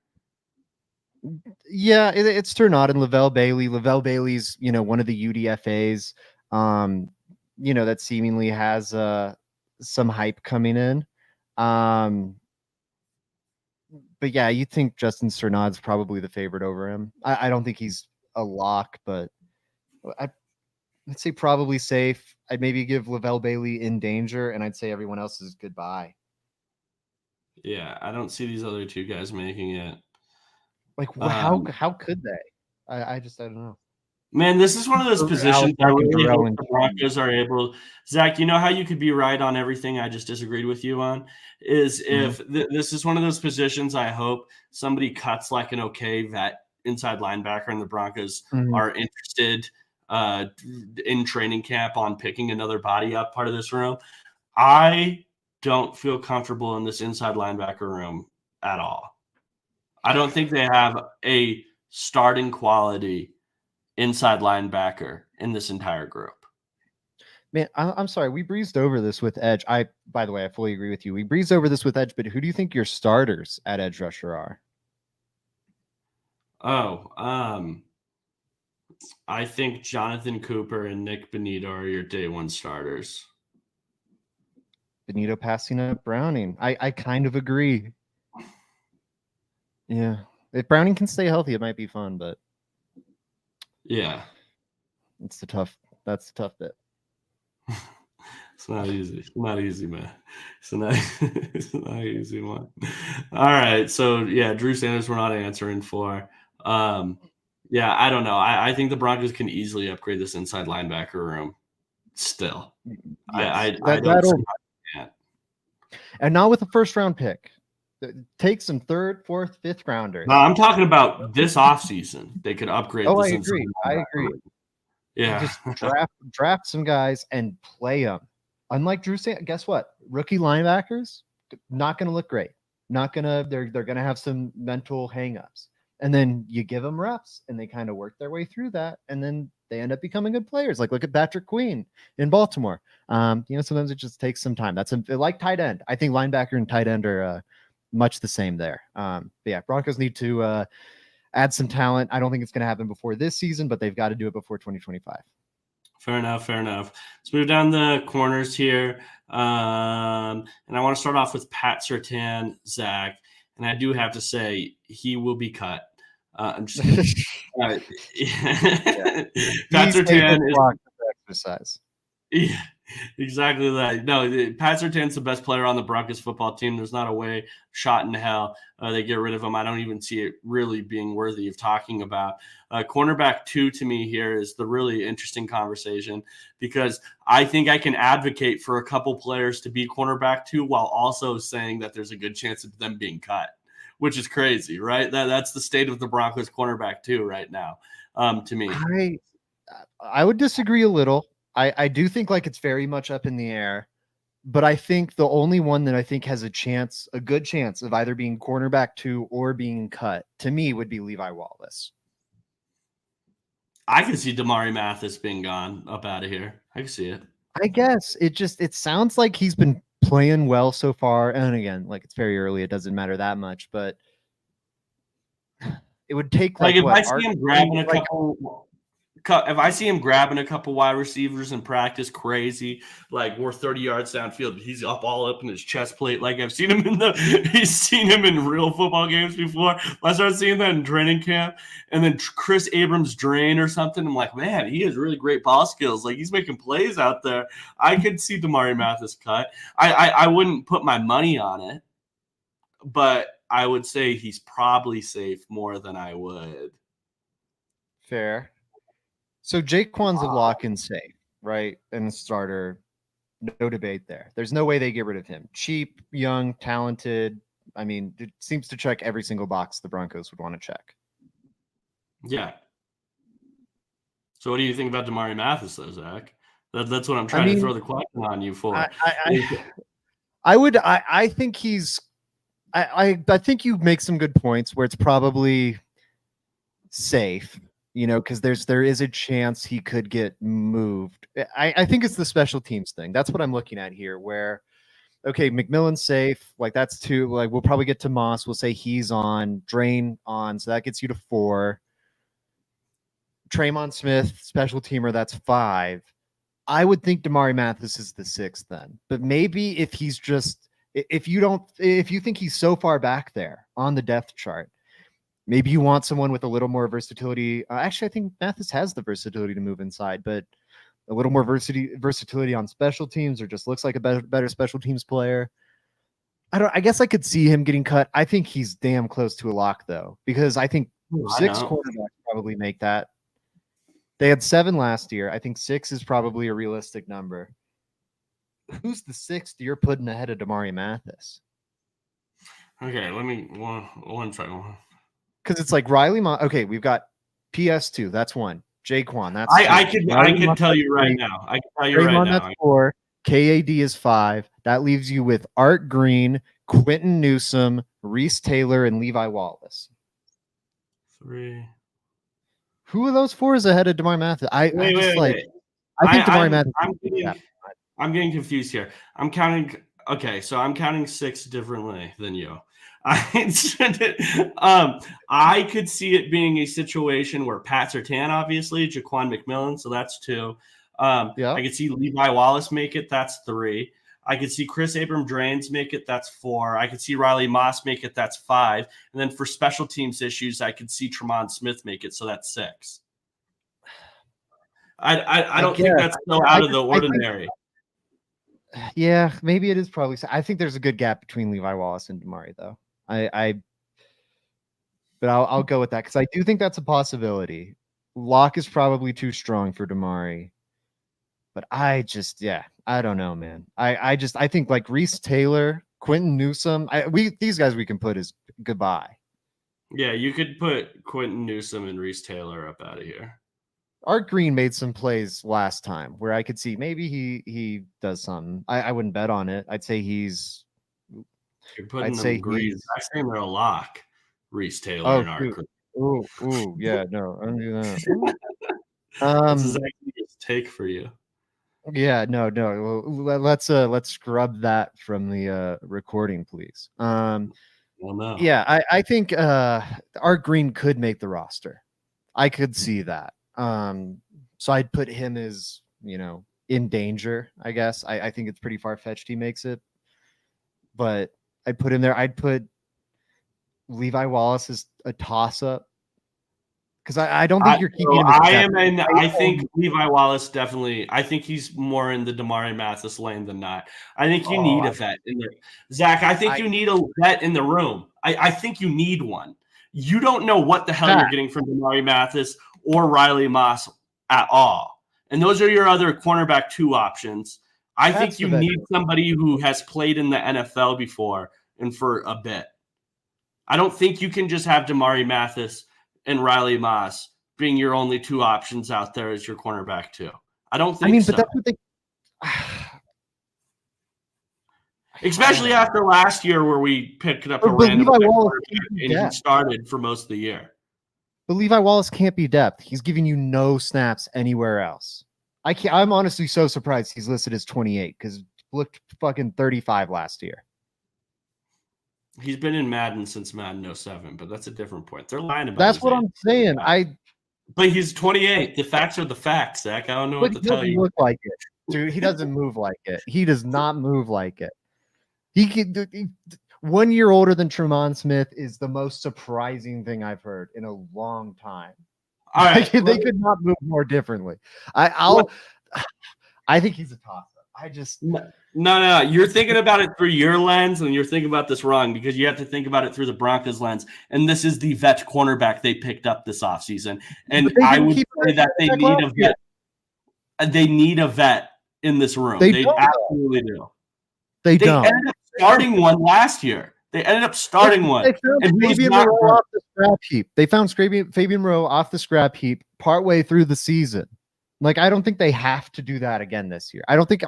Yeah, it's Sternad and Lavelle Bailey. Lavelle Bailey's, one of the UDFAs, that seemingly has some hype coming in. But yeah, you think Justin Sternad's probably the favorite over him. I don't think he's a lock, but I'd say probably safe. I'd maybe give Lavelle Bailey in danger, and I'd say everyone else is goodbye. Yeah, I don't see these other two guys making it. How could they? I don't know. Man, this is one of those positions I really hope the Broncos are able. Zach, you know how you could be right on everything I just disagreed with you on? Is if this is one of those positions I hope somebody cuts an okay vet inside linebacker and the Broncos are interested in training camp on picking another body up part of this room. I don't feel comfortable in this inside linebacker room at all. I don't think they have a starting quality inside linebacker in this entire group. Man, I'm sorry. We breezed over this with edge. By the way, I fully agree with you. We breezed over this with edge, but who do you think your starters at edge rusher are? I think Jonathan Cooper and Nick Benito are your day one starters. Benito passing up Browning. I kind of agree. Yeah. If Browning can stay healthy, it might be fun, but yeah. That's the tough bit. It's not easy. It's not easy, man. It's not easy one. All right. So yeah, Drew Sanders we're not answering for. Yeah, I don't know. I think the Broncos can easily upgrade this inside linebacker room still. Yes, I don't see that. And not with a first round pick. Take some third, fourth, fifth rounders. No, I'm talking about this offseason. They could upgrade. Oh, I agree. Yeah. Just draft some guys and play them. Unlike Drew Sanders, guess what? Rookie linebackers, not going to look great. They're going to have some mental hangups. And then you give them reps and they kind of work their way through that. And then they end up becoming good players. Look at Patrick Queen in Baltimore. Sometimes it just takes some time. That's like tight end. I think linebacker and tight end are much the same there. But yeah, Broncos need to add some talent. I don't think it's going to happen before this season, but they've got to do it before 2025. Fair enough. Let's move down the corners here. And I want to start off with Pat Surtain, Zach. And I do have to say, he will be cut. I'm just kidding. Pat Surtain is exercise. Yeah, exactly that. No, Pat Surtain's the best player on the Broncos football team. There's not a way, shot in hell, they get rid of him. I don't even see it really being worthy of talking about. Cornerback 2 to me here is the really interesting conversation because I think I can advocate for a couple players to be cornerback 2 while also saying that there's a good chance of them being cut, which is crazy, right? That's the state of the Broncos cornerback 2 right now, to me. I would disagree a little. I do think like it's very much up in the air, but I think the only one that I think has a good chance of either being cornerback 2 or being cut to me would be Levi Wallace. I can see Damari Mathis being gone up out of here. I can see it. I guess it sounds like he's been playing well so far. And again, like it's very early. It doesn't matter that much, but it would take if I see him grabbing a couple. If I see him grabbing a couple wide receivers in practice, crazy, like we're 30 yards downfield, he's all up in his chest plate. Like I've seen him he's seen him in real football games before. I started seeing that in training camp, and then Chris Abrams drain or something. I'm like, man, he has really great ball skills. Like he's making plays out there. I could see Damari Mathis cut. I wouldn't put my money on it, but I would say he's probably safe more than I would. Fair. So Jaquan's a lock and safe, right? And a starter, no debate there. There's no way they get rid of him. Cheap, young, talented. I mean, it seems to check every single box the Broncos would want to check. Yeah. So what do you think about Damari Mathis, though, Zach? That's what I'm trying to throw the question on you for. I think he's. I think you make some good points where it's probably safe. Because there is a chance he could get moved. I think it's the special teams thing. That's what I'm looking at here, where, okay, McMillan's safe. Like, that's 2. Like, we'll probably get to Moss. We'll say he's on. Drain on. So that gets you to 4. Traymon Smith, special teamer, that's 5. I would think Damari Mathis is the 6th then. But maybe if he's just – if you think he's so far back there on the depth chart, maybe you want someone with a little more versatility. Actually, I think Mathis has the versatility to move inside, but a little more versatility on special teams, or just looks like a better special teams player. I guess I could see him getting cut. I think he's damn close to a lock, though, because I think 6 quarterbacks probably make that. They had 7 last year. I think 6 is probably a realistic number. Who's the 6th you're putting ahead of Damari Mathis? Okay, let me one second. Because it's like Riley. Okay, we've got PS2. That's 1. Jaquan. That's I can tell you right now. I can tell you right now. That's 4. KAD is 5. That leaves you with Art Green, Quentin Newsome, Reese Taylor, and Levi Wallace. 3. Who of those 4 is ahead of Damari Mathis? I think Damari Mathis. I'm getting confused here. I'm counting. Okay, so I'm counting 6 differently than you. I could see it being a situation where Pat Surtain, obviously, Jaquan McMillan, so that's 2. I could see Levi Wallace make it. That's 3. I could see Chris Abrams make it. That's 4. I could see Riley Moss make it. That's 5. And then for special teams issues, I could see Tremont Smith make it. So that's 6. I don't think that's so out of the ordinary. Yeah, maybe it is probably. I think there's a good gap between Levi Wallace and Damari, though. But I'll go with that because I do think that's a possibility. Locke is probably too strong for Damari, but I don't know, man. I think like Reese Taylor, Quentin Newsome, these guys we can put as goodbye. Yeah, you could put Quentin Newsome and Reese Taylor up out of here. Art Green made some plays last time where I could see maybe he does something. I wouldn't bet on it. I'd say he's. You're putting them Green. I'm saying they're a lock. Reese Taylor and Art Green. Ooh, yeah, no, I'm doing that. That's exactly his take for you. Yeah, no. Well, let's scrub that from the recording, please. Well, no. Yeah, I think Art Green could make the roster. I could see that. So I'd put him as, in danger, I guess. I think it's pretty far-fetched he makes it. But I'd put him there. I'd put Levi Wallace as a toss-up. Because I don't think you're keeping him. I think Levi Wallace definitely. I think he's more in the Damari Mathis lane than not. I think you need a vet in there, Zach. I think you need a vet in the room. I think you need one. You don't know what the hell you're getting from Damari Mathis or Riley Moss at all, and those are your other cornerback 2 options. I think you need somebody who has played in the NFL before and for a bit. I don't think you can just have Damari Mathis and Riley Moss being your only 2 options out there as your cornerback 2. I don't think so. But that's what they especially after last year where we picked up a random and he started for most of the year. But Levi Wallace can't be depth. He's giving you no snaps anywhere else. I'm honestly so surprised he's listed as 28 because looked fucking 35 last year. He's been in Madden since Madden 07, but that's a different point. They're lying about That's what I'm saying. But he's 28. The facts are the facts, Zach. I don't know what to tell you. He doesn't look like it, dude. He doesn't move like it. He does not move like it. He 1 year older than Tremont Smith is the most surprising thing I've heard in a long time. All right, they could not move more differently. I think he's a toss-up. No. You're thinking about it through your lens, and you're thinking about this wrong because you have to think about it through the Broncos lens. And this is the vet cornerback they picked up this offseason. And I would say that they need a vet. They need a vet in this room. They absolutely do. They ended up starting one last year. They ended up starting one. They found Fabian Moreau off the scrap heap. They found Fabian Moreau off the scrap heap partway through the season. Like, I don't think they have to do that again this year. I don't think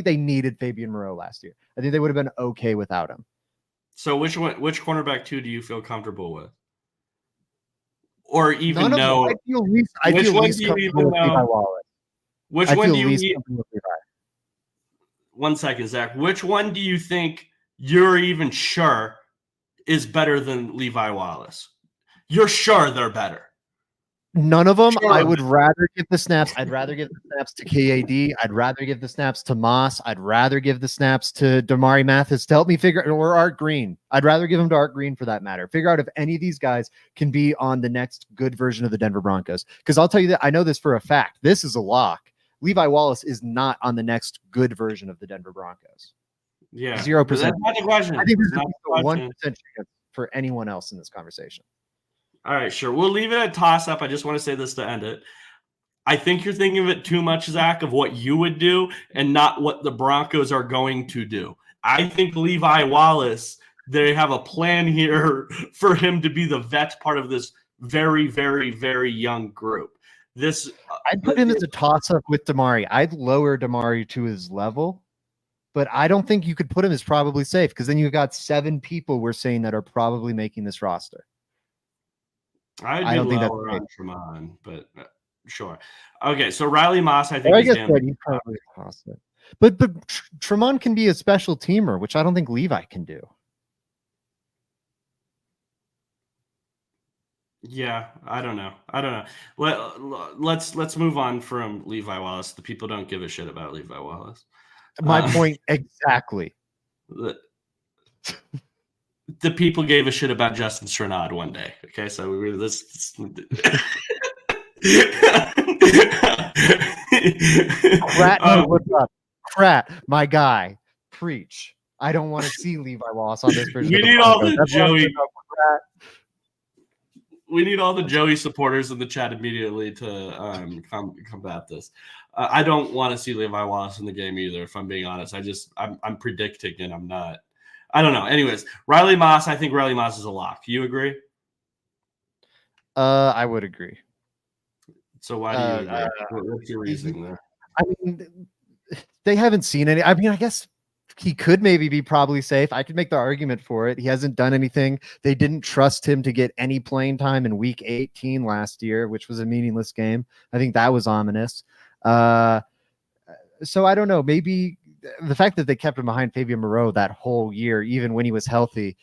they needed Fabian Moreau last year. I think they would have been okay without him. So which cornerback 2 do you feel comfortable with? Or even know? I feel least comfortable with Levi Wallace. Which one do you need? 1 second, Zach. Which one do you think you're even sure is better than Levi Wallace? You're sure they're better. None of them. Sure. I would rather give the snaps. I'd rather give the snaps to KAD. I'd rather give the snaps to Moss. I'd rather give the snaps to Damari Mathis to help me or Art Green. I'd rather give them to Art Green for that matter. Figure out if any of these guys can be on the next good version of the Denver Broncos. Because I'll tell you that I know this for a fact. This is a lock. Levi Wallace is not on the next good version of the Denver Broncos. Yeah, 0%. That's not the question. I think there's 1% chance for anyone else in this conversation. All right, sure. We'll leave it at toss-up. I just want to say this to end it. I think you're thinking of it too much, Zach, of what you would do and not what the Broncos are going to do. I think Levi Wallace, they have a plan here for him to be the vet part of this very, very, very young group. I'd put him as a toss-up with Damari. I'd lower Damari to his level, but I don't think you could put him as probably safe because then you've got 7 people we're saying that are probably making this roster. I don't think that's on Tremont, but sure. Okay, so Riley Moss, I think he's probably possible. But Tremont can be a special teamer, which I don't think Levi can do. Yeah, I don't know. Let's move on from Levi Wallace. The people don't give a shit about Levi Wallace. My point exactly. The people gave a shit about Justin Strnad one day. Okay, so we were this. What's up? Krat, my guy, preach. I don't want to see Levi Wallace on this version. We need all the Joey. We need all the Joey supporters in the chat immediately to combat this. I don't want to see Levi Wallace in the game either. If I'm being honest, I'm predicting and I'm not. I don't know. Anyways, Riley Moss. I think Riley Moss is a lock. You agree? I would agree. So why do you agree? What's your reasoning there? I mean, they haven't seen any. I mean, I guess he could maybe be probably safe. I could make the argument for it. He hasn't done anything. They didn't trust him to get any playing time in Week 18 last year, which was a meaningless game. I think that was ominous. So I don't know. Maybe the fact that they kept him behind Fabian Moreau that whole year, even when he was healthy,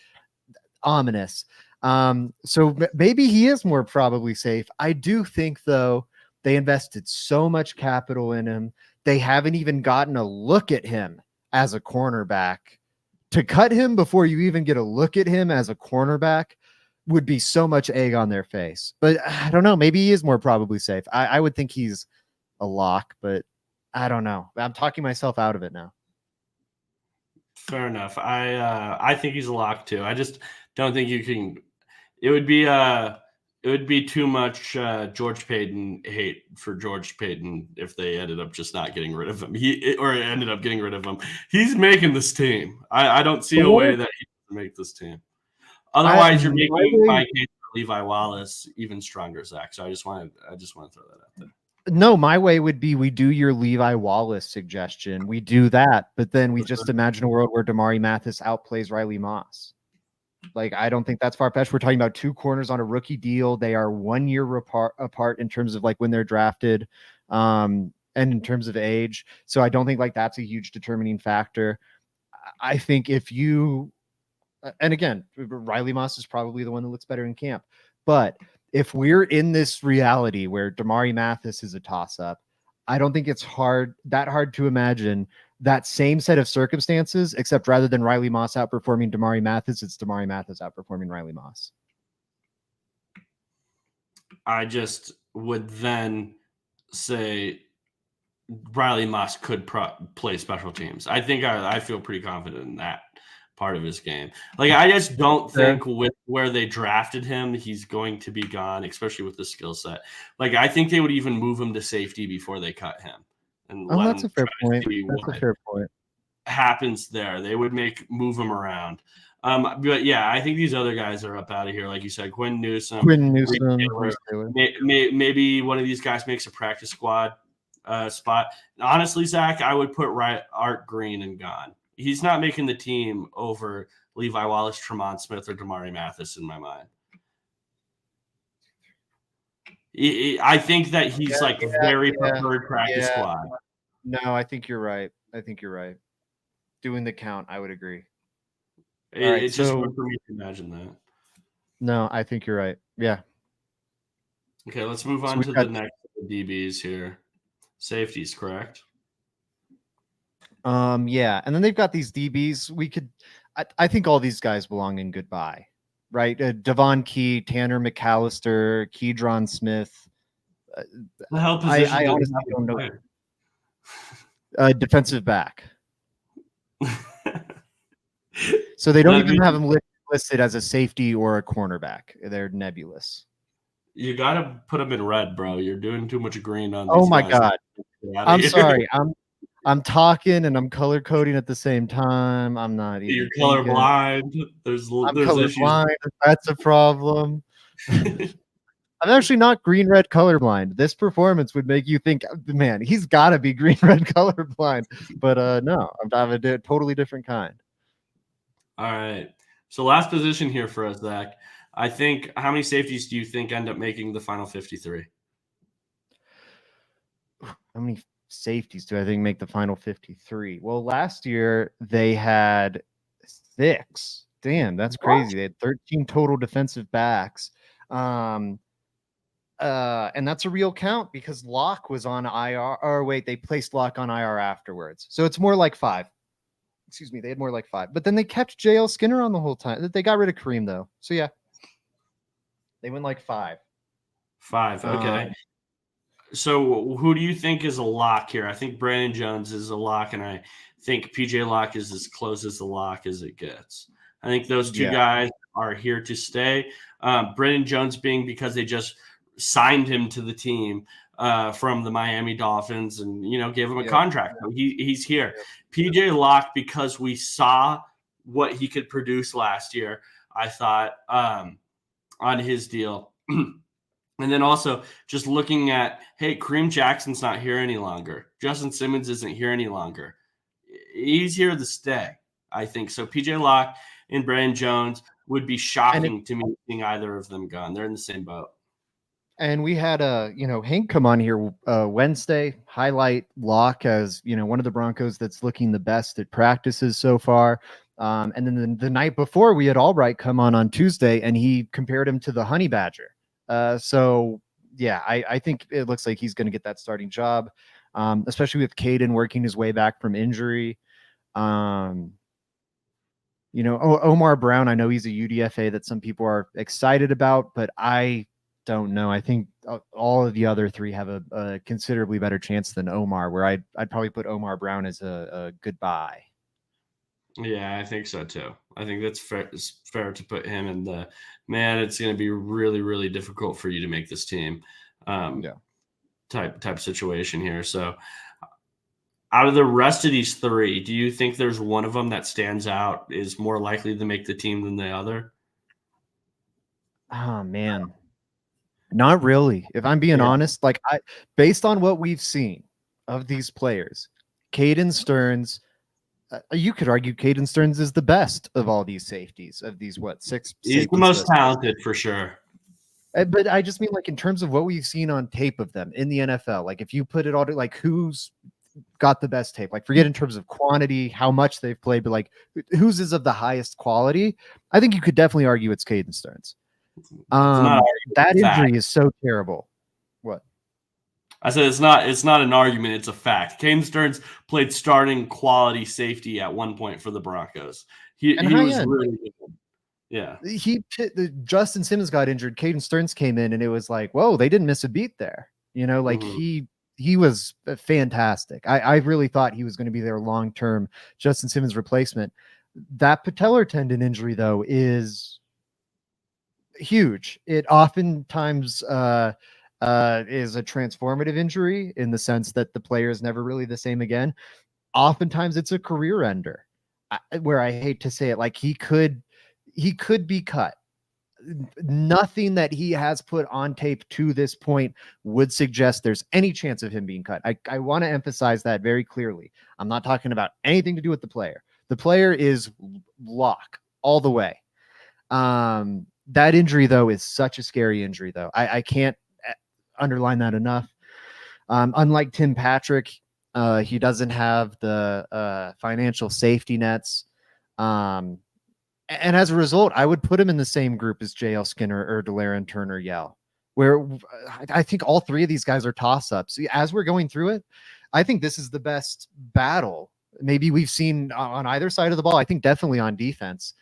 ominous. So maybe he is more probably safe. I do think, though, they invested so much capital in him. They haven't even gotten a look at him as a cornerback. To cut him before you even get a look at him as a cornerback would be so much egg on their face. But I don't know. Maybe he is more probably safe. I would think he's a lock, but I don't know. I'm talking myself out of it now. Fair enough. I think he's a lock too. I just don't think you can. It would be too much George Payton hate for George Payton if they ended up just not getting rid of him. Ended up getting rid of him. He's making this team. I don't see a way that he can make this team. Otherwise, you're making my case for Levi Wallace even stronger, Zach. So I just want to throw that out there. No, my way would be we do your Levi Wallace suggestion. We do that, but then we just imagine a world where Damari Mathis outplays Riley Moss. Like, I don't think that's far-fetched. We're talking about 2 corners on a rookie deal. They are 1 year apart in terms of like when they're drafted, and in terms of age. So I don't think like that's a huge determining factor. I think if you, and again, Riley Moss is probably the one that looks better in camp, but if we're in this reality where Damari Mathis is a toss-up, I don't think it's hard to imagine that same set of circumstances, except rather than Riley Moss outperforming Damari Mathis, it's Damari Mathis outperforming Riley Moss. I just would then say Riley Moss could play special teams. I think I feel pretty confident in that part of his game. Like, I just don't think with where they drafted him, he's going to be gone, especially with the skill set. Like, I think they would even move him to safety before they cut him. And that's a fair point. That's a fair point. Happens there. They would move him around. But yeah, I think these other guys are up out of here. Like you said, Quinn Newsome, Taylor. Maybe one of these guys makes a practice squad spot. Honestly, Zach, I would put Art Green and gone. He's not making the team over Levi Wallace, Tremont Smith, or Damari Mathis in my mind. I think that he's very preferred practice squad. No, I think you're right. Doing the count, I would agree. It's just hard for me to imagine that. No, I think you're right. Yeah. Okay, let's move on to the next DBs here. Safeties, correct? Yeah, and then they've got these DBs. I think all these guys belong in goodbye, right? Devon Key, Tanner McAllister, Keydron Smith. The hell position I honestly don't know. Defensive back. So they don't even have them listed as a safety or a cornerback. They're nebulous. You gotta put them in red, bro. You're doing too much green on. Oh my god! I'm sorry. I'm talking and I'm color coding at the same time. I'm not even. You're colorblind. There's colorblind. That's a problem. I'm actually not green-red colorblind. This performance would make you think, man, he's got to be green-red colorblind. But no, I'm a totally different kind. All right. So last position here for us, Zach. I think, how many safeties do you think end up making the final 53? How many safeties do I think make the final 53? Well, last year they had 6. Damn, that's crazy. They had 13 total defensive backs. And that's a real count because Locke was on IR. Or wait, they placed Locke on IR afterwards. So it's more like 5. Excuse me, they had more like 5. But then they kept JL Skinner on the whole time. They got rid of Kareem, though. So yeah, they went like 5. 5, okay. So who do you think is a lock here? I think Brandon Jones is a lock, and I think PJ Locke is as close as the lock as it gets. I think those two guys are here to stay. Brandon Jones being because they just signed him to the team from the Miami Dolphins and, gave him a contract. So he's here. PJ Locke, because we saw what he could produce last year, I thought, on his deal. And then also just looking at, hey, Kareem Jackson's not here any longer. Justin Simmons isn't here any longer. He's here to stay, I think. So PJ Locke and Brandon Jones would be shocking to me seeing either of them gone. They're in the same boat. And we had Hank come on here Wednesday, highlight Locke as one of the Broncos that's looking the best at practices so far. And then the night before, we had Albright come on Tuesday, and he compared him to the Honey Badger. So yeah, I think it looks like he's going to get that starting job, especially with Caden working his way back from injury. Omar Brown, I know he's a UDFA that some people are excited about, but I don't know. I think all of the other three have a considerably better chance than Omar, where I'd probably put Omar Brown as a goodbye. Yeah, I think so too. I think that's fair. It's fair to put him in the man. It's going to be really, really difficult for you to make this team type situation here. So, out of the rest of these three, do you think there's one of them that stands out, is more likely to make the team than the other? Oh man, not really. If I'm being honest, based on what we've seen of these players, Caden Stearns. You could argue Caden Stearns is the best of all these safeties, of these, six? He's the most talented for sure. But I just mean, like, in terms of what we've seen on tape of them in the NFL, like if you put it all to, like, who's got the best tape, like forget in terms of quantity, how much they've played, but like whose is of the highest quality, I think you could definitely argue it's Caden Stearns. That injury is so terrible. What? I said it's not an argument, it's a fact. Caden Stearns played starting quality safety at one point for the Broncos. He was really good. Yeah. Justin Simmons got injured. Caden Stearns came in, and it was like, whoa, they didn't miss a beat there. He was fantastic. I really thought he was going to be their long-term Justin Simmons replacement. That patellar tendon injury, though, is huge. It oftentimes is a transformative injury in the sense that the player is never really the same again. Oftentimes it's a career ender, where I hate to say it, like he could be cut. Nothing that he has put on tape to this point would suggest there's any chance of him being cut. I want to emphasize that very clearly. I'm not talking about anything to do with the player. The player is lock all the way. That injury, though, is such a scary injury, though. I can't underline that enough. Unlike Tim Patrick, he doesn't have the financial safety nets. And as a result, I would put him in the same group as JL Skinner or De'Aaron Turner-Yell, where I think all three of these guys are toss-ups. As we're going through it, I think this is the best battle maybe we've seen on either side of the ball. I think definitely on defense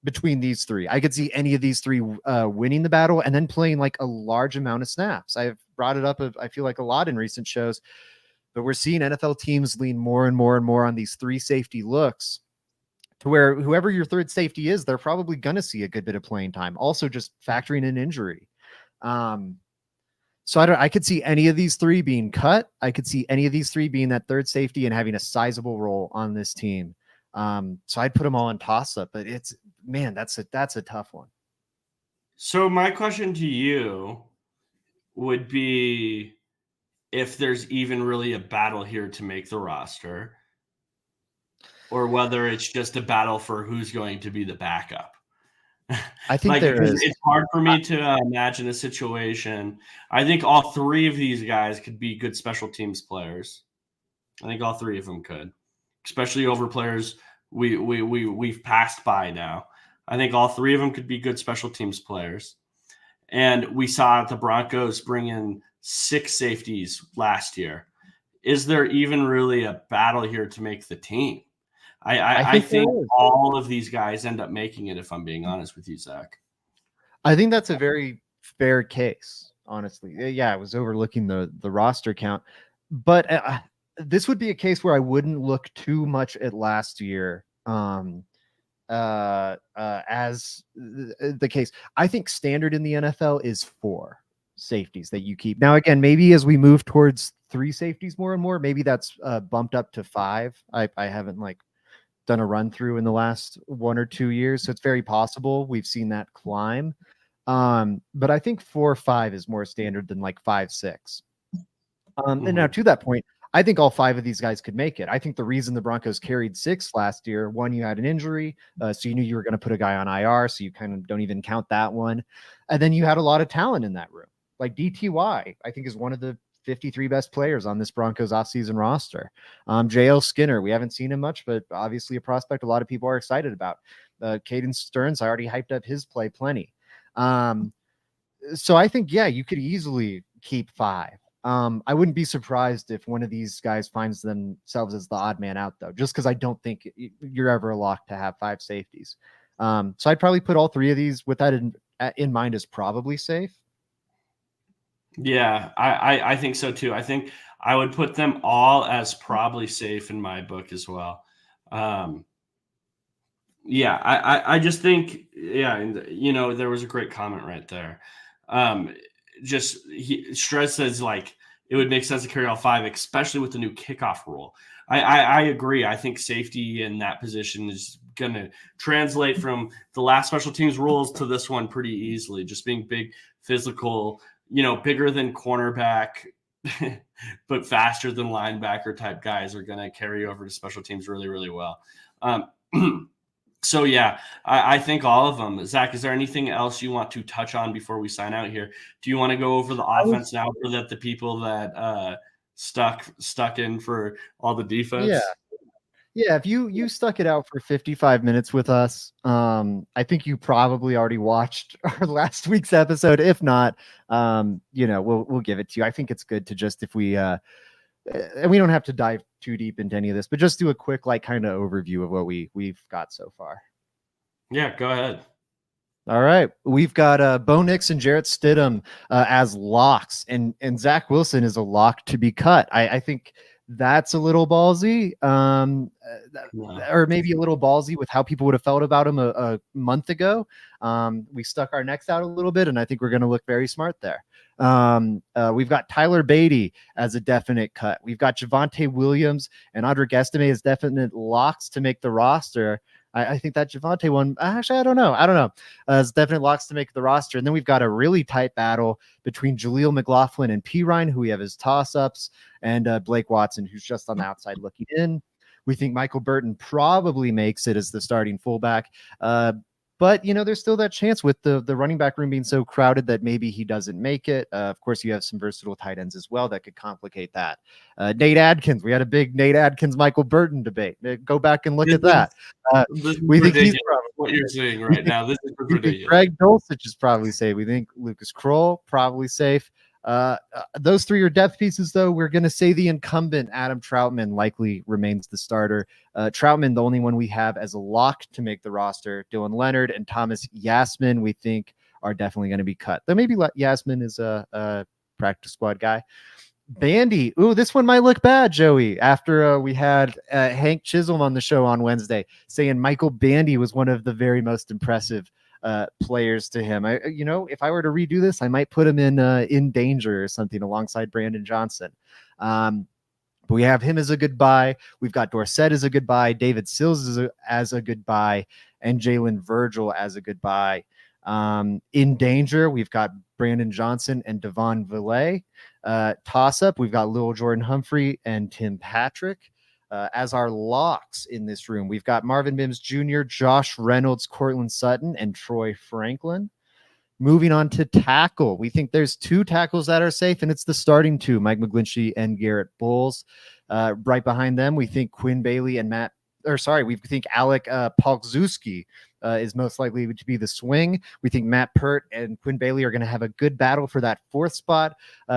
between these three. I could see any of these three winning the battle and then playing like a large amount of snaps. I've brought it up, I feel like, a lot in recent shows, but we're seeing NFL teams lean more and more and more on these three safety looks, to where whoever your third safety is, they're probably going to see a good bit of playing time. Also, just factoring in injury. So I could see any of these three being cut. I could see any of these three being that third safety and having a sizable role on this team. So I'd put them all in toss-up, but that's a tough one. So my question to you would be if there's even really a battle here to make the roster, or whether it's just a battle for who's going to be the backup. I think there is. It's hard for me to imagine a situation. I think all three of these guys could be good special teams players. I think all three of them could, especially over players we've passed by now. I think all three of them could be good special teams players. And we saw the Broncos bring in 6 safeties last year. Is there even really a battle here to make the team? I think all of these guys end up making it, if I'm being honest with you, Zach. I think that's a very fair case, honestly. Yeah, I was overlooking the roster count. But this would be a case where I wouldn't look too much at last year as the case. I think standard in the NFL is 4 safeties that you keep. Now, again, maybe as we move towards 3 safeties more and more, maybe that's bumped up to 5. I haven't done a run through in the last 1 or 2 years, so it's very possible we've seen that climb. But I think 4 or 5 is more standard than 5, 6. And now to that point, I think all 5 of these guys could make it. I think the reason the Broncos carried 6 last year, one, you had an injury, so you knew you were going to put a guy on IR, so you kind of don't even count that one. And then you had a lot of talent in that room. Like DTY, I think, is one of the 53 best players on this Broncos offseason roster. JL Skinner, we haven't seen him much, but obviously a prospect a lot of people are excited about. Caden Stearns, I already hyped up his play plenty. So I think, yeah, you could easily keep 5. I wouldn't be surprised if one of these guys finds themselves as the odd man out, though, just because I don't think you're ever a lock to have 5 safeties. So I'd probably put all 3 of these with that in mind as probably safe. Yeah, I think so too. I think I would put them all as probably safe in my book as well. Yeah, I just think, yeah, and there was a great comment right there. Strez says like it would make sense to carry all 5, especially with the new kickoff rule. I agree. I think safety in that position is going to translate from the last special teams rules to this one pretty easily. Just being big, physical, bigger than cornerback, but faster than linebacker type guys are going to carry over to special teams really, really well. So, yeah, I think all of them. Zach, is there anything else you want to touch on before we sign out here? Do you want to go over the offense now for the people that stuck in for all the defense? Yeah, if you stuck it out for 55 minutes with us, I think you probably already watched our last week's episode. If not, we'll give it to you. I think it's good to just, if we and we don't have to dive too deep into any of this, but just do a quick kind of overview of what we've got so far. Yeah, go ahead. All right, we've got Bo Nix and Jarrett Stidham as locks, and Zach Wilson is a lock to be cut. I think that's a little ballsy, or maybe a little ballsy with how people would have felt about him a month ago. We stuck our necks out a little bit, and I think we're going to look very smart there. We've got Tyler Beatty as a definite cut. We've got Javonte Williams and Audric Estime as definite locks to make the roster. I think that Javonte one, actually, I don't know. As definite locks to make the roster. And then we've got a really tight battle between Jaleel McLaughlin and P. Ryan, who we have as toss-ups, and Blake Watson, who's just on the outside looking in. We think Michael Burton probably makes it as the starting fullback. But, there's still that chance with the running back room being so crowded that maybe he doesn't make it. Of course, you have some versatile tight ends as well that could complicate that. Nate Adkins, we had a big Nate Adkins, Michael Burton debate. Go back and look at that. We think he's probably what you're saying right now. This is ridiculous. Greg Dulcich is probably safe. We think Lucas Kroll probably safe. Those 3 are depth pieces, though. We're going to say the incumbent Adam Troutman likely remains the starter. Troutman, the only one we have as a lock to make the roster. Dylan Leonard and Thomas Yasmin, we think, are definitely going to be cut. Though maybe Yasmin is a practice squad guy. Bandy, this one might look bad, Joey, after we had Hank Chisholm on the show on Wednesday saying Michael Bandy was one of the very most impressive players to him. If I were to redo this, I might put him in danger or something alongside Brandon Johnson. But we have him as a goodbye. We've got Dorsett as a goodbye, David Sills as a goodbye, and Jalen Virgil as a goodbye. In danger, we've got Brandon Johnson and Devon Villay. Toss up, we've got Lil Jordan Humphrey and Tim Patrick. As our locks in this room, we've got Marvin Mims Jr., Josh Reynolds, Cortland Sutton, and Troy Franklin. Moving on to tackle, we think there's 2 tackles that are safe, and it's the starting 2, Mike McGlinchey and Garrett Bowles. Right behind them, we think Quinn Bailey and we think Alec Palczewski is most likely to be the swing. We think Matt Pert and Quinn Bailey are going to have a good battle for that 4th spot,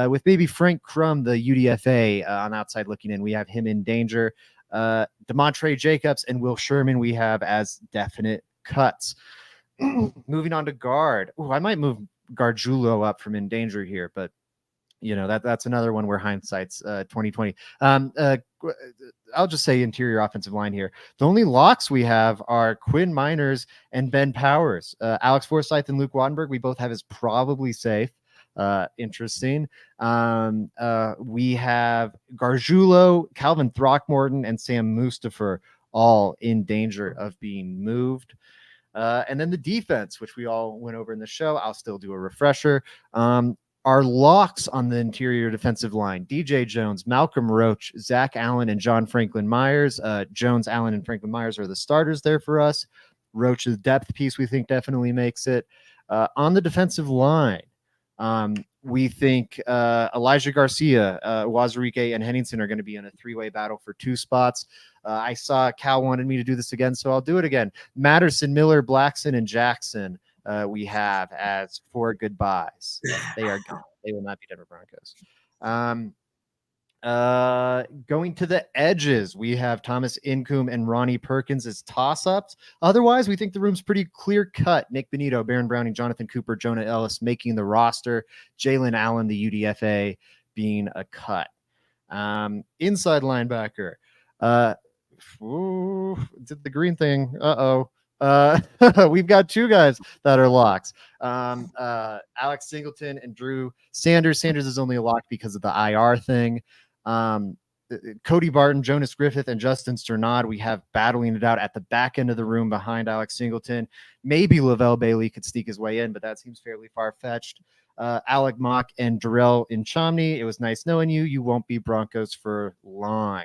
with maybe Frank Crum, the UDFA, on outside looking in. We have him in danger. DeMontre Jacobs and Will Sherman we have as definite cuts. Moving on to guard. I might move Gargiulo up from in danger here, but that's another one where hindsight's 2020. I'll just say interior offensive line here. The only locks we have are Quinn Miners and Ben Powers. Alex Forsythe and Luke Wattenberg we both have as probably safe. Interesting. We have Gargiulo, Calvin Throckmorton, and Sam Mustapher all in danger of being moved. And then the defense, which we all went over in the show, I'll still do a refresher. Our locks on the interior defensive line, DJ Jones, Malcolm Roach, Zach Allen, and John Franklin Myers. Jones, Allen, and Franklin Myers are the starters there for us. Roach's depth piece we think definitely makes it. On the defensive line, We think Elijah Garcia, Wazirike, and Henningsen are going to be in a three-way battle for 2 spots. I saw Cal wanted me to do this again, so I'll do it again. Matterson, Miller, Blackson, and Jackson we have as 4 goodbyes. They are gone. They will not be Denver Broncos. Going to the edges, we have Thomas Incoom and Ronnie Perkins as toss-ups. Otherwise, we think the room's pretty clear-cut. Nick Benito, Baron Browning, Jonathan Cooper, Jonah Ellis making the roster. Jalen Allen, the UDFA, being a cut. Inside linebacker. Did the green thing. We've got 2 guys that are locks. Alex Singleton and Drew Sanders. Sanders is only a lock because of the IR thing. Cody Barton, Jonas Griffith, and Justin Sternad we have battling it out at the back end of the room behind Alex Singleton. Maybe Lavelle Bailey could sneak his way in, but that seems fairly far-fetched. Alec Mock and Darrell Inchamni, it was nice knowing you. You won't be Broncos for long.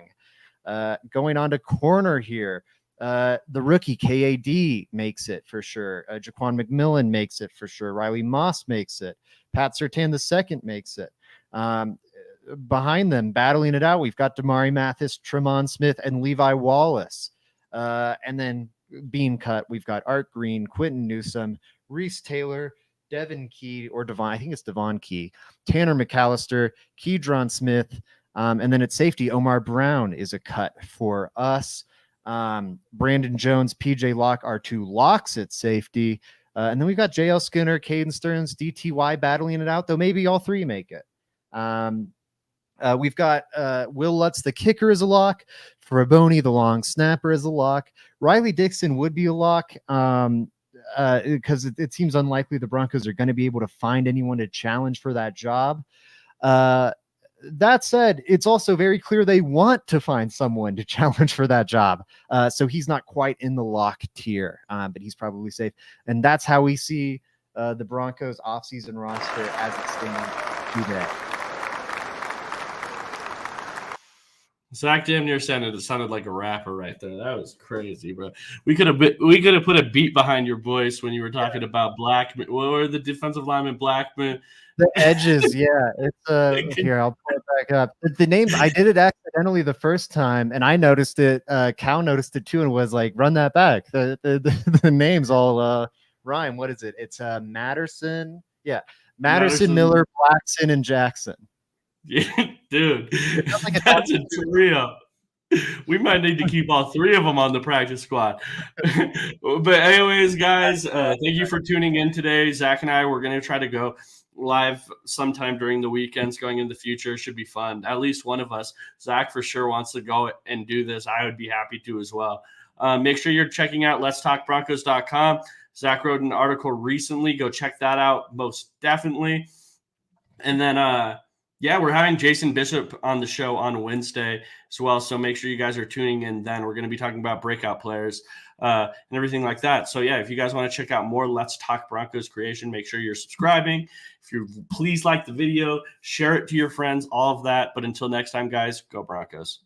Going on to corner here. The rookie KAD makes it for sure. Jaquan McMillan makes it for sure. Riley Moss makes it. Pat Surtain II makes it. Behind them, battling it out, we've got Damari Mathis, Tremont Smith, and Levi Wallace. And then being cut, we've got Art Green, Quentin Newsome, Reese Taylor, Devin Key, or Devon, I think it's Devon Key, Tanner McAllister, Keydron Smith, and then at safety, Omar Brown is a cut for us. Brandon Jones, PJ Locke are 2 locks at safety. And then we've got JL Skinner, Caden Stearns, DTY battling it out, though maybe all 3 make it. We've got Will Lutz, the kicker, is a lock. Fraboni, the long snapper, is a lock. Riley Dixon would be a lock because it seems unlikely the Broncos are going to be able to find anyone to challenge for that job. That said, it's also very clear they want to find someone to challenge for that job. So he's not quite in the lock tier, but he's probably safe. And that's how we see the Broncos offseason roster as it stands today. Zach damn near sounded like a rapper right there. That was crazy, bro. We could have put a beat behind your voice when you were talking about Blackman. What were the defensive lineman Blackman? The edges, yeah. It's here. I'll pull it back up. The names, I did it accidentally the first time, and I noticed it. Cal noticed it too, and was like, "Run that back." The names all rhyme. What is it? It's Matterson. Yeah, Matterson, Miller, Blackson, and Jackson. Yeah, dude, that's a trio. We might need to keep all 3 of them on the practice squad. But anyways, guys, thank you for tuning in today. Zach and I, we're going to try to go live sometime during the weekends going in the future. Should be fun. At least one of us. Zach for sure wants to go and do this. I would be happy to as well. Make sure you're checking out letstalkbroncos.com. Zach wrote an article recently. Go check that out most definitely. And then yeah, we're having Jason Bishop on the show on Wednesday as well. So make sure you guys are tuning in then. We're going to be talking about breakout players and everything like that. So yeah, if you guys want to check out more Let's Talk Broncos creation, make sure you're subscribing. If you please like the video, share it to your friends, all of that. But until next time, guys, go Broncos.